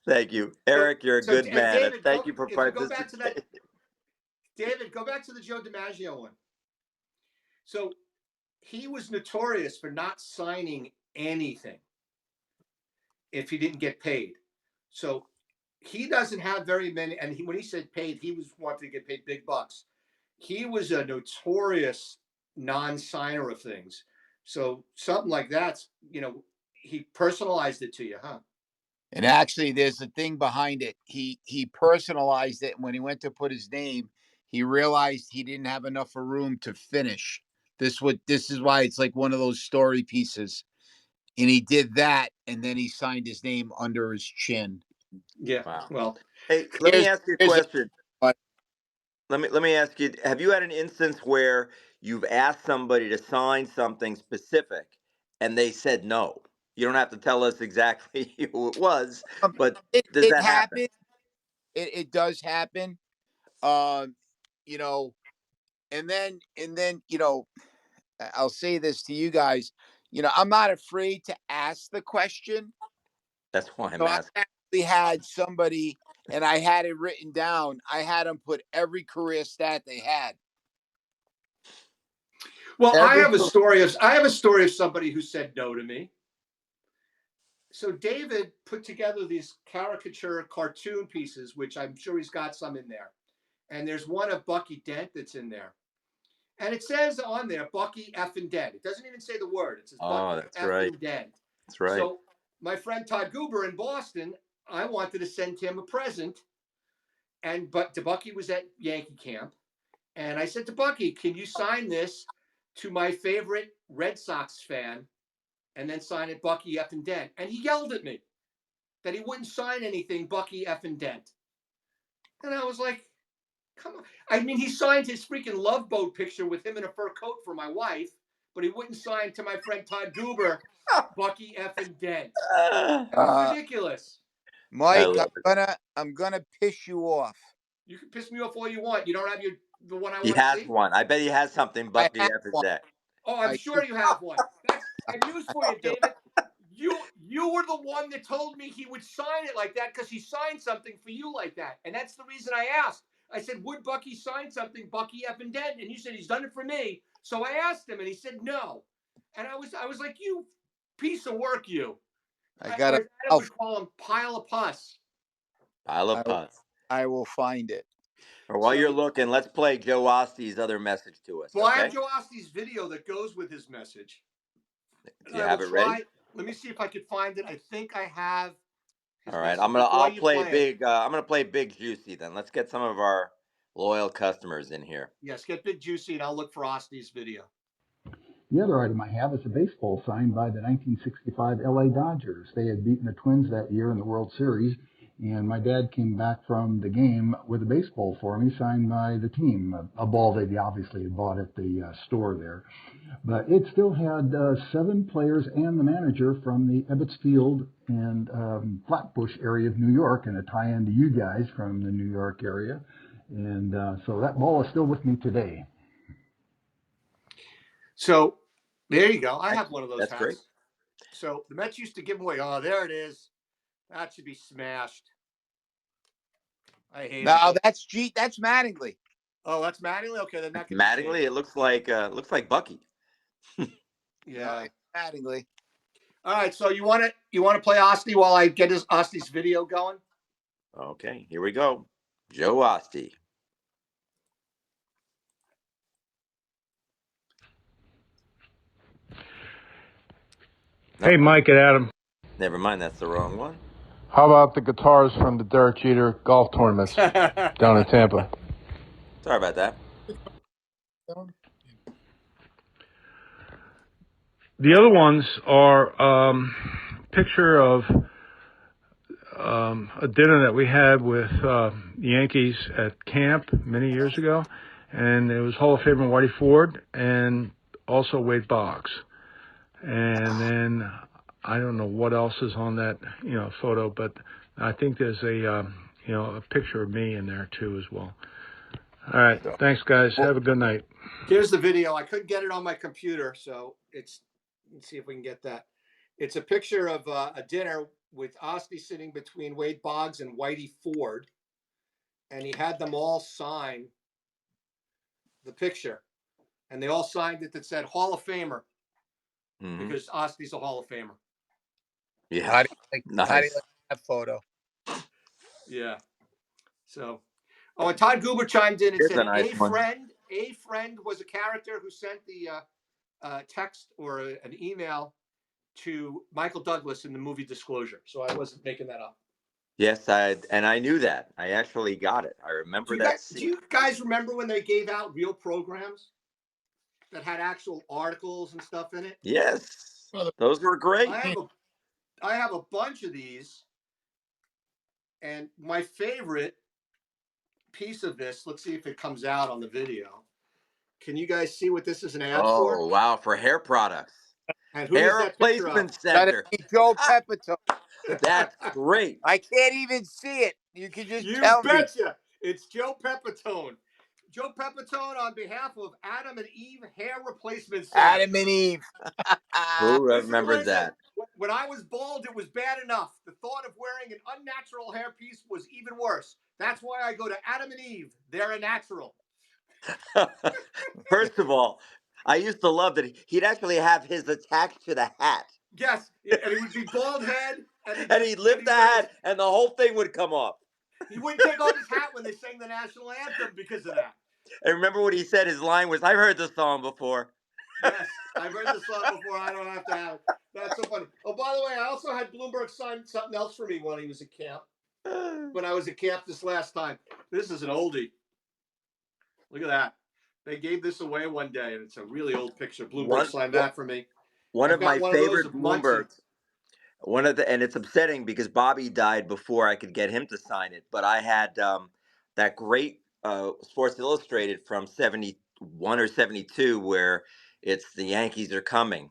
Thank you, Eric. You're a good man. David, thank you for participating. Go back to that. David, go back to the Joe DiMaggio one. So he was notorious for not signing anything if he didn't get paid. So he doesn't have very many. And when he said paid, he was wanting to get paid big bucks. He was a notorious non-signer of things. So something like that, he personalized it to you, huh? And actually, there's a thing behind it. He personalized it. And when he went to put his name, he realized he didn't have enough room to finish. This is why it's like one of those story pieces. And he did that, and then he signed his name under his chin. Yeah. Wow. Well, hey, let me ask you a question. Let me ask you: have you had an instance where you've asked somebody to sign something specific, and they said no? You don't have to tell us exactly who it was, but does that happen? It does happen. And then I'll say this to you guys. I'm not afraid to ask the question. That's why I'm asking. I actually had somebody, and I had it written down. I had them put every career stat they had. Well, I have a story of somebody who said no to me. So David put together these caricature cartoon pieces, which I'm sure he's got some in there. And there's one of Bucky Dent that's in there. And it says on there, Bucky effing Dent. It doesn't even say the word. It says Bucky effing Dent. That's right. So my friend Todd Goober in Boston, I wanted to send him a present. But Bucky was at Yankee camp. And I said to Bucky, can you sign this to my favorite Red Sox fan and then sign it Bucky effing Dent? And he yelled at me that he wouldn't sign anything Bucky effing Dent. And I was like, come on. I mean, he signed his freaking Love Boat picture with him in a fur coat for my wife, but he wouldn't sign to my friend Todd Goober, Bucky effing Dent. That was ridiculous. Mike, I'm gonna piss you off. You can piss me off all you want. You don't have the one I want to see? He has one. I bet he has something Bucky effing Dent. Oh, I'm sure you have one. I have news for you, David. You were the one that told me he would sign it like that because he signed something for you like that. And that's the reason I asked. I said, would Bucky sign something, Bucky effing Dent? And you said he's done it for me. So I asked him, and he said no. And I was like, you piece of work, you. I Or got as to. Adam would call him, pile of pus. Pile of pus. I will find it. Or while you're looking, let's play Joe Osty's other message to us. Well, I have Okay. Joe Osty's video that goes with his message. Do you have it ready? Let me see if I could find it. I think I have his All right. message. I'll play big. I'm gonna play Big Juicy then. Let's get some of our loyal customers in here. Yes, get Big Juicy, and I'll look for Osty's video. The other item I have is a baseball signed by the 1965 LA Dodgers. They had beaten the Twins that year in the World Series, and my dad came back from the game with a baseball for me signed by the team, a ball they obviously had bought at the store there. But it still had 7 players and the manager from the Ebbets Field and Flatbush area of New York, and a tie-in to you guys from the New York area. And so that ball is still with me today. So there you go. I have one of those That's hats. great. So the Mets used to give them away. Oh, there it is. That should be smashed. I hate it. No, that's Mattingly. Oh, that's Mattingly? Okay, then that could Mattingly, it looks like Bucky. Yeah. Mattingly. All right, so you want to play Osty while I get Osty's video going? Okay, here we go. Joe Osty. Hey, Mike and Adam. Never mind, that's the wrong one. How about the guitars from the Derek Jeter golf tournaments down in Tampa? Sorry about that. The other ones are picture of a dinner that we had with the Yankees at camp many years ago, and it was Hall of Famer Whitey Ford and also Wade Boggs. And then I don't know what else is on that photo, but I think there's a picture of me in there too as well. All right, thanks guys. Have a good night. Here's the video. I couldn't get it on my computer, so let's see if we can get that. It's a picture of a dinner with Osty sitting between Wade Boggs and Whitey Ford, and he had them all sign the picture, and they all signed it that said Hall of Famer, because Osty's a Hall of Famer. Yeah. How do you Nice. like that photo? Yeah. So, and Todd Goober chimed in and Here's said, a nice one. A friend was a character who sent the text or an email to Michael Douglas in the movie Disclosure. So I wasn't making that up. Yes, I knew that. I actually got it. I remember that scene. Do you guys remember when they gave out real programs that had actual articles and stuff in it? Yes. Those were great. I have a bunch of these. And my favorite piece of this, let's see if it comes out on the video. Can you guys see what this is an ad for? Oh, wow, for hair products. And who hair is that picture replacement of? center. Joe Pepitone. That's great. I can't even see it. You can just tell me. You betcha. It's Joe Pepitone. Joe Pepitone on behalf of Adam and Eve Hair Replacement Center. Adam and Eve. Who remembers that? When I was bald, it was bad enough. The thought of wearing an unnatural hairpiece was even worse. That's why I go to Adam and Eve. They're a natural. First of all, I used to love that he'd actually have his attached to the hat. Yes, and it would be bald head. And he'd lift the hat, and the whole thing would come off. He wouldn't take off his hat when they sang the national anthem because of that. And remember what he said? His line was, "I've heard this song before." Yes, I've heard this song before. I don't have to have it. That's so funny. Oh, by the way, I also had Bloomberg sign something else for me when he was at camp. When I was at camp this last time. This is an oldie. Look at that. They gave this away one day, and it's a really old picture. Bloomberg signed that for me. One of my favorite Bloombergs. And it's upsetting because Bobby died before I could get him to sign it. But I had that great Sports Illustrated from 71 or 72 where it's the Yankees are coming,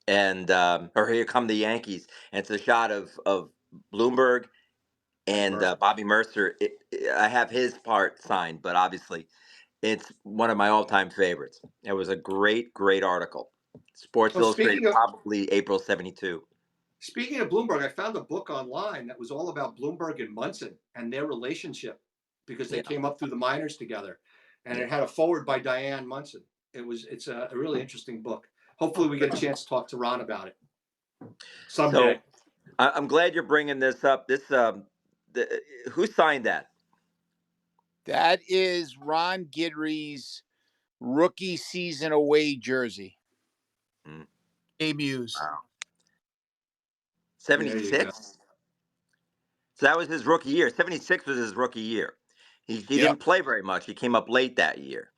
and or here come the Yankees, and it's a shot of Bloomberg and Bobby Mercer. I have his part signed, but obviously it's one of my all-time favorites. It was a great article. Sports Illustrated, probably April 72. Speaking of Bloomberg, I found a book online that was all about Bloomberg and Munson and their relationship because they came up through the minors together, and it had a foreword by Diane Munson. It's a really interesting book. hopefully we get a chance to talk to Ron about it someday. So I'm glad you're bringing this up. Who signed that? That is Ron Guidry's rookie season away jersey. Debuts. Wow. There you go. 76. So that was his rookie year. 76 was his rookie year. He didn't play very much. He came up late that year.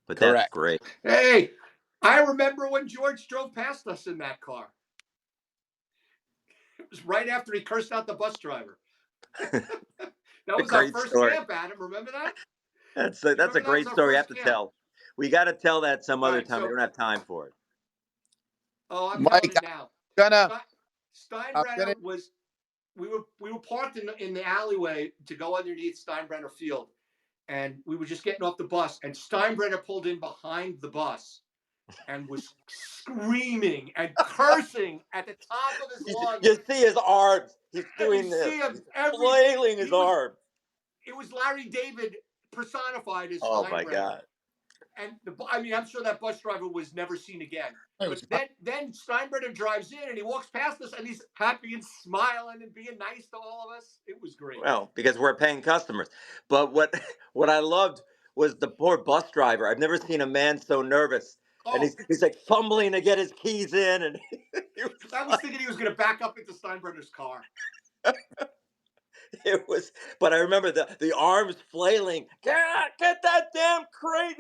But that's Correct. great. Hey, I remember when George drove past us in that car. It was right after he cursed out the bus driver. That was our first camp, Adam. Remember that? That's a great story. I have to tell. We got to tell that some other time. We don't have time for it. Oh, I'm telling you now. Steinbrenner was. We were parked in the alleyway to go underneath Steinbrenner Field, and we were just getting off the bus, and Steinbrenner pulled in behind the bus and was screaming and cursing at the top of his lungs. You see his arms. He's doing this. He's flailing his arms. It was Larry David personified as Steinbrenner. Oh, my God. And I'm sure that bus driver was never seen again. But then Steinbrenner drives in and he walks past us and he's happy and smiling and being nice to all of us. It was great. Well, because we're paying customers. But what I loved was the poor bus driver. I've never seen a man so nervous. Oh. And he's like fumbling to get his keys in. And I was thinking he was going to back up into Steinbrenner's car. But I remember the arms flailing. Get that damn crate.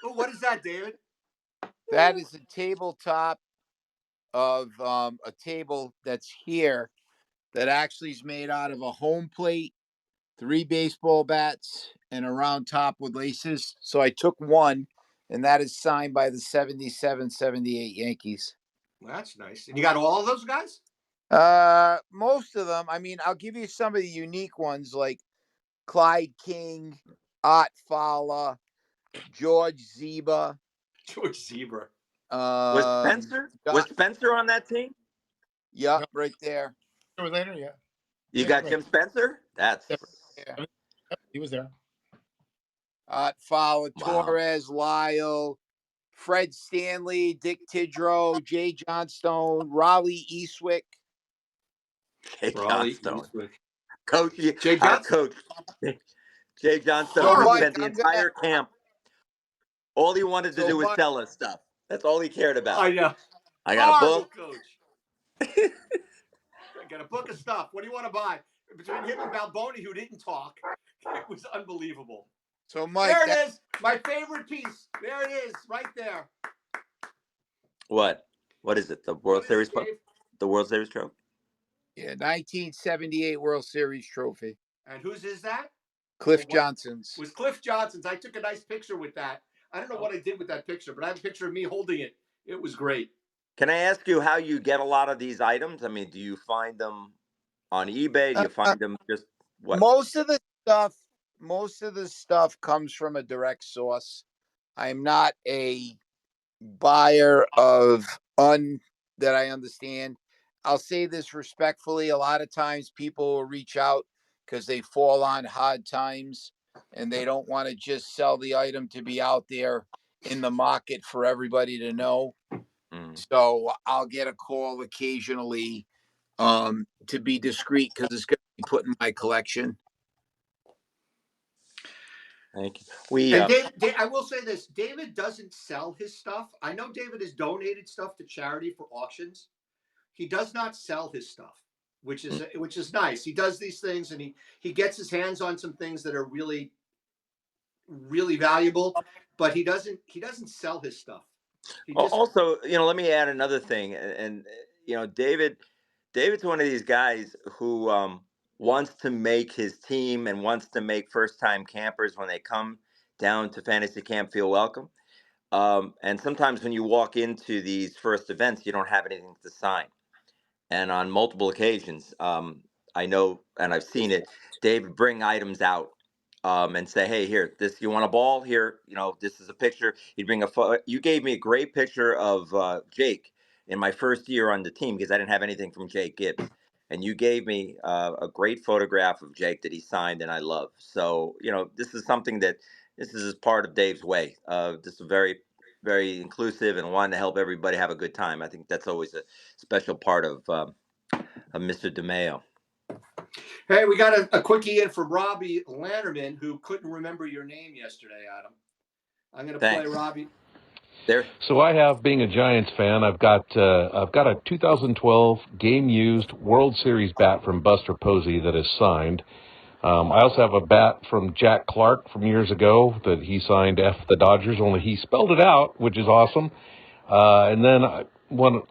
Well, what is that, David? That is a tabletop of a table that's here that actually is made out of a home plate, 3 baseball bats, and a round top with laces. So I took one, and that is signed by the 77-78 Yankees. Well, that's nice. And you got all of those guys? Most of them. I mean, I'll give you some of the unique ones like Clyde King, Art Fowler, George Zebra. George Zebra. Was Spencer on that team? Yeah, right there. Later, yeah. You got Jim Spencer? He was there. Art Fowler, Torres, Lyle, Fred Stanley, Dick Tidrow, Jay Johnstone, Raleigh Eastwick. Jay Johnstone. Coach, Jay Johnstone. Coach. Jay Johnstone, who spent the entire camp. All he wanted to do was sell us stuff. That's all he cared about. I know. I got a book. Coach. I got a book of stuff. What do you want to buy? Between him and Balboni, who didn't talk, it was unbelievable. So, Mike, there it is. My favorite piece. There it is, right there. What? What is it? The World Series? The World Series trophy? Yeah, 1978 World Series trophy. And whose is that? Cliff Johnson's. Was Cliff Johnson's. I took a nice picture with that. I don't know what I did with that picture, but I have a picture of me holding it. It was great. Can I ask you how you get a lot of these items? I mean, do you find them on eBay? Do you find them just what? Most of the stuff comes from a direct source. I'm not a buyer of that I understand. I'll say this respectfully. A lot of times people will reach out because they fall on hard times and they don't want to just sell the item to be out there in the market for everybody to know. So I'll get a call occasionally to be discreet because it's going to be put in my collection. Thank you. Dave, I will say this. David doesn't sell his stuff. I know David has donated stuff to charity for auctions. He does not sell his stuff, which is nice. He does these things and he gets his hands on some things that are really, really valuable, but he doesn't sell his stuff. Also, let me add another thing. And David's one of these guys who wants to make his team and wants to make first-time campers when they come down to Fantasy Camp feel welcome. And sometimes when you walk into these first events, you don't have anything to sign. And on multiple occasions, I know, and I've seen it, David bring items out and say, hey, here, you want a ball? Here, this is a picture. He'd bring you gave me a great picture of Jake in my first year on the team because I didn't have anything from Jake Gibbs. And you gave me a great photograph of Jake that he signed and I love. So, this is something this is part of Dave's way. This is very, very inclusive and wanting to help everybody have a good time. I think that's always a special part of Mr. DiMaio. Hey, we got a quickie in from Robbie Lannerman, who couldn't remember your name yesterday, Adam. I'm going to play Robbie. There. So I have, being a Giants fan, I've got a 2012 game used World Series bat from Buster Posey that is signed. I also have a bat from Jack Clark from years ago that he signed F the Dodgers, only he spelled it out, which is awesome. And then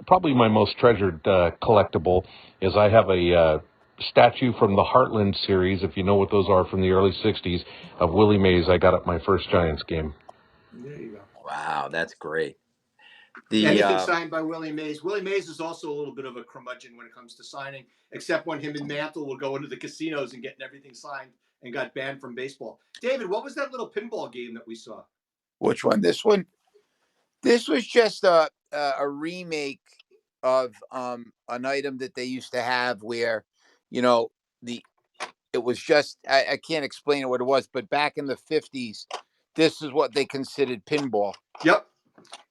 probably my most treasured collectible is I have a statue from the Heartland series, if you know what those are, from the early 60s, of Willie Mays. I got at my first Giants game. There you go. Wow, that's great. Anything signed by Willie Mays. Willie Mays is also a little bit of a curmudgeon when it comes to signing, except when him and Mantle will go into the casinos and getting everything signed and got banned from baseball. David, what was that little pinball game that we saw? Which one? This one? This was just a remake of an item that they used to have where, it was just, I can't explain what it was, but back in the 50s, this is what they considered pinball. Yep.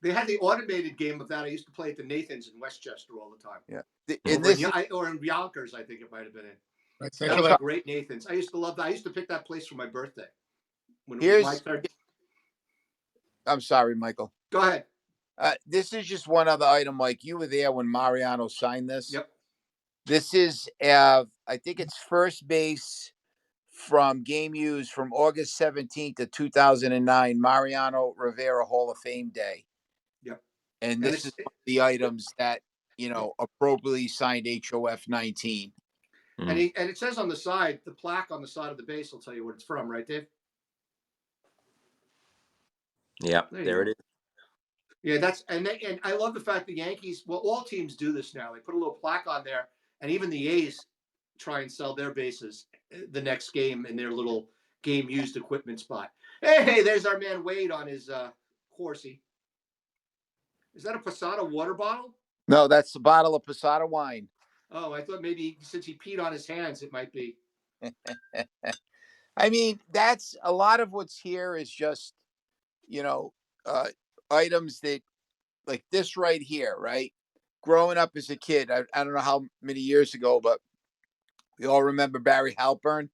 They had the automated game of that. I used to play at the Nathans in Westchester all the time. Yeah. Or in Yonkers, I think it might have been in. Right, That was a great Nathans. I used to love that. I used to pick that place for my birthday. When it was my turn. I'm sorry, Michael. Go ahead. This is just one other item. Like, you were there when Mariano signed this. Yep. This is, I think it's first base from game used from August 17th of 2009, Mariano Rivera Hall of Fame Day. Yep. And this is the items that, appropriately signed HOF 19. And it says on the side, the plaque on the side of the base will tell you what it's from, right, Dave? Yeah, there it is. Yeah, and I love the fact the Yankees, well, all teams do this now. They put a little plaque on there, and even the A's try and sell their bases the next game in their little game used equipment spot. Hey, there's our man Wade on his horsey. Is that a Posada water bottle? No, that's a bottle of Posada wine. Oh, I thought maybe since he peed on his hands, it might be. I mean, that's a lot of what's here is just, items that, like this right here, right? Growing up as a kid, I don't know how many years ago, but we all remember Barry Halpern.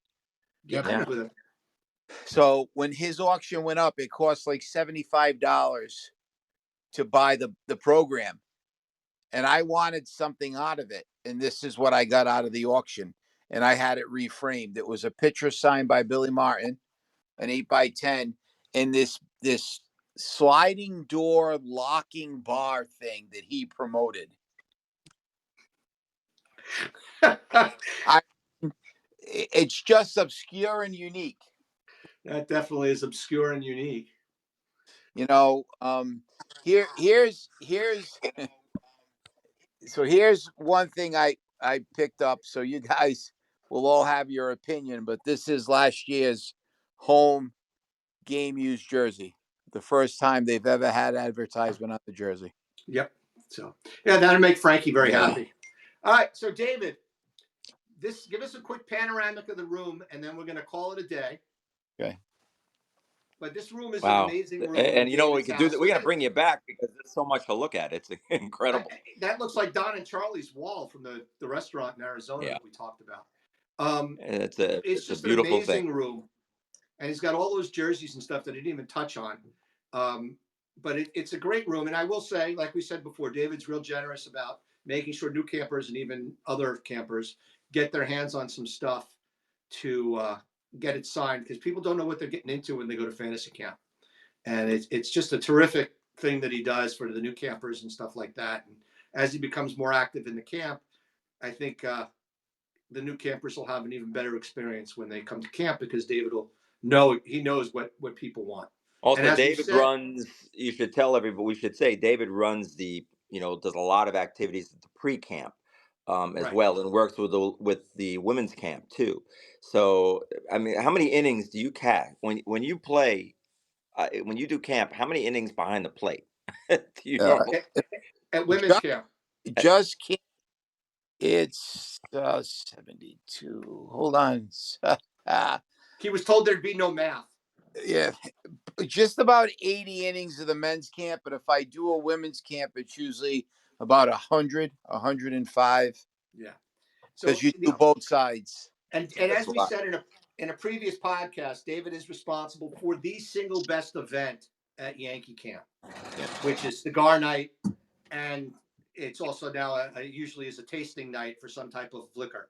Yeah, I remember that. So when his auction went up, it cost like $75 to buy the program. And I wanted something out of it. And this is what I got out of the auction. And I had it reframed. It was a picture signed by Billy Martin, an 8x10, and this sliding door locking bar thing that he promoted. It's just obscure and unique. That definitely is obscure and unique. Here's so here's one thing I picked up. So you guys will all have your opinion, but this is last year's home game used jersey. The first time they've ever had advertisement on the jersey. Yep. So yeah, that'll make Frankie very happy. All right. So David, give us a quick panoramic of the room, and then we're going to call it a day. Okay. But this room is an amazing room. And you know what we could do? We're going to bring you back because there's so much to look at. It's incredible. That looks like Don and Charlie's wall from the restaurant in Arizona that we talked about. It's just a beautiful an amazing room. And he's got all those jerseys and stuff that I didn't even touch on. But it's a great room. And I will say, like we said before, David's real generous about making sure new campers and even other campers get their hands on some stuff to get it signed, because people don't know what they're getting into when they go to fantasy camp. And it's just a terrific thing that he does for the new campers and stuff like that. And as he becomes more active in the camp, I think the new campers will have an even better experience when they come to camp, because David will know, he knows what people want. Also, David runs, you should tell everybody, we should say David runs does a lot of activities at the pre-camp as well, and works with the women's camp too. So, I mean, how many innings do you catch when you play, when you do camp? How many innings behind the plate do you normally at women's camp? Just camp. It's 72. Hold on. He was told there'd be no math. Yeah, just about 80 innings of the men's camp, but if I do a women's camp, it's usually about 100, 105. Yeah. So Because you do both sides. And That's as a we lot. said in a previous podcast, David is responsible for the single best event at Yankee Camp, which is cigar night, and it's also now usually is a tasting night for some type of liquor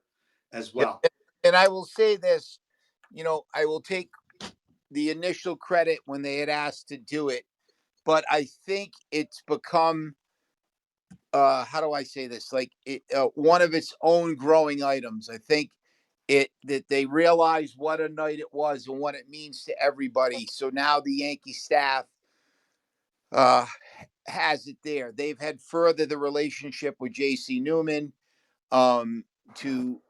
as well. And I will say this, I will take the initial credit when they had asked to do it, but I think it's become how do I say this? Like one of its own growing items. I think that they realized what a night it was and what it means to everybody. So now the Yankee staff has it there. They've had further the relationship with J.C. Newman to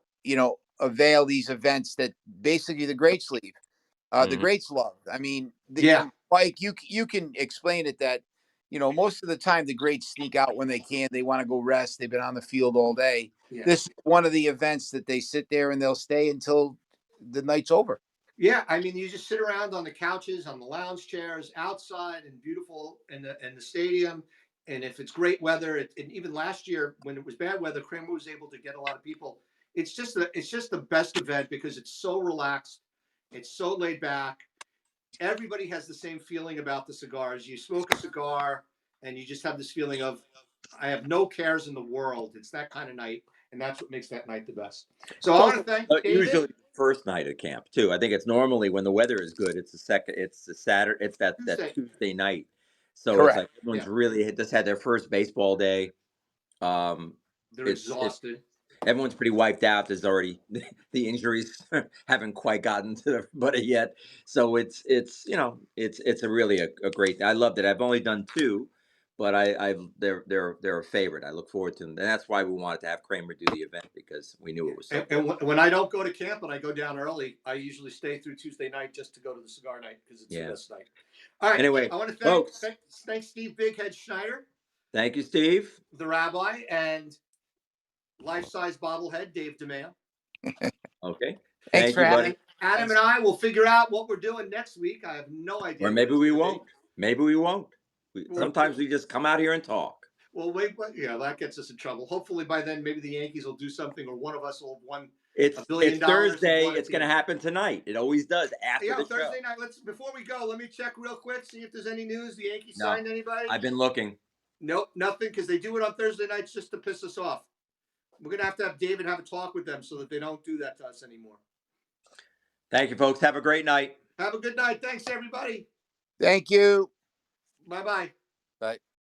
avail these events that basically the greats leave. The greats love. I mean, Mike, you can explain it that, most of the time the greats sneak out when they can. They want to go rest. They've been on the field all day. Yeah. This is one of the events that they sit there and they'll stay until the night's over. Yeah, I mean, you just sit around on the couches, on the lounge chairs, outside, and beautiful in the stadium. And if it's great weather, and even last year when it was bad weather, Kramer was able to get a lot of people. It's just the best event because it's so relaxed, it's so laid back. Everybody has the same feeling about the cigars. You smoke a cigar, and you just have this feeling of, I have no cares in the world. It's that kind of night, and that's what makes that night the best. So I want to thank David. Usually the first night of camp too. I think it's normally when the weather is good. It's the second. It's the Saturday. It's that Tuesday night. So Correct. It's like everyone's really just had their first baseball day. They're exhausted. Everyone's pretty wiped out. There's already the injuries haven't quite gotten to everybody yet. So it's a really a great. I loved it. I've only done two, but they're a favorite. I look forward to them, and that's why we wanted to have Kramer do the event because we knew it was so. And when I don't go to camp and I go down early, I usually stay through Tuesday night just to go to the cigar night because it's the best night. All right. Anyway, I want to thank Steve Bighead Schneider. Thank you, Steve. The rabbi and life-size bobblehead, Dave DiMaio. Okay. Thanks for having me. Adam and I will figure out what we're doing next week. I have no idea. Or maybe we won't. Maybe we won't. Sometimes we just come out here and talk. Well, that gets us in trouble. Hopefully by then, maybe the Yankees will do something, or one of us will have won $1 billion. It's Thursday. It's going to happen tonight. It always does after the Thursday show. night. Before we go, let me check real quick, see if there's any news. The Yankees signed anybody? I've been looking. Nope, nothing, because they do it on Thursday nights just to piss us off. We're going to have David have a talk with them so that they don't do that to us anymore. Thank you, folks. Have a great night. Have a good night. Thanks, everybody. Thank you. Bye-bye. Bye.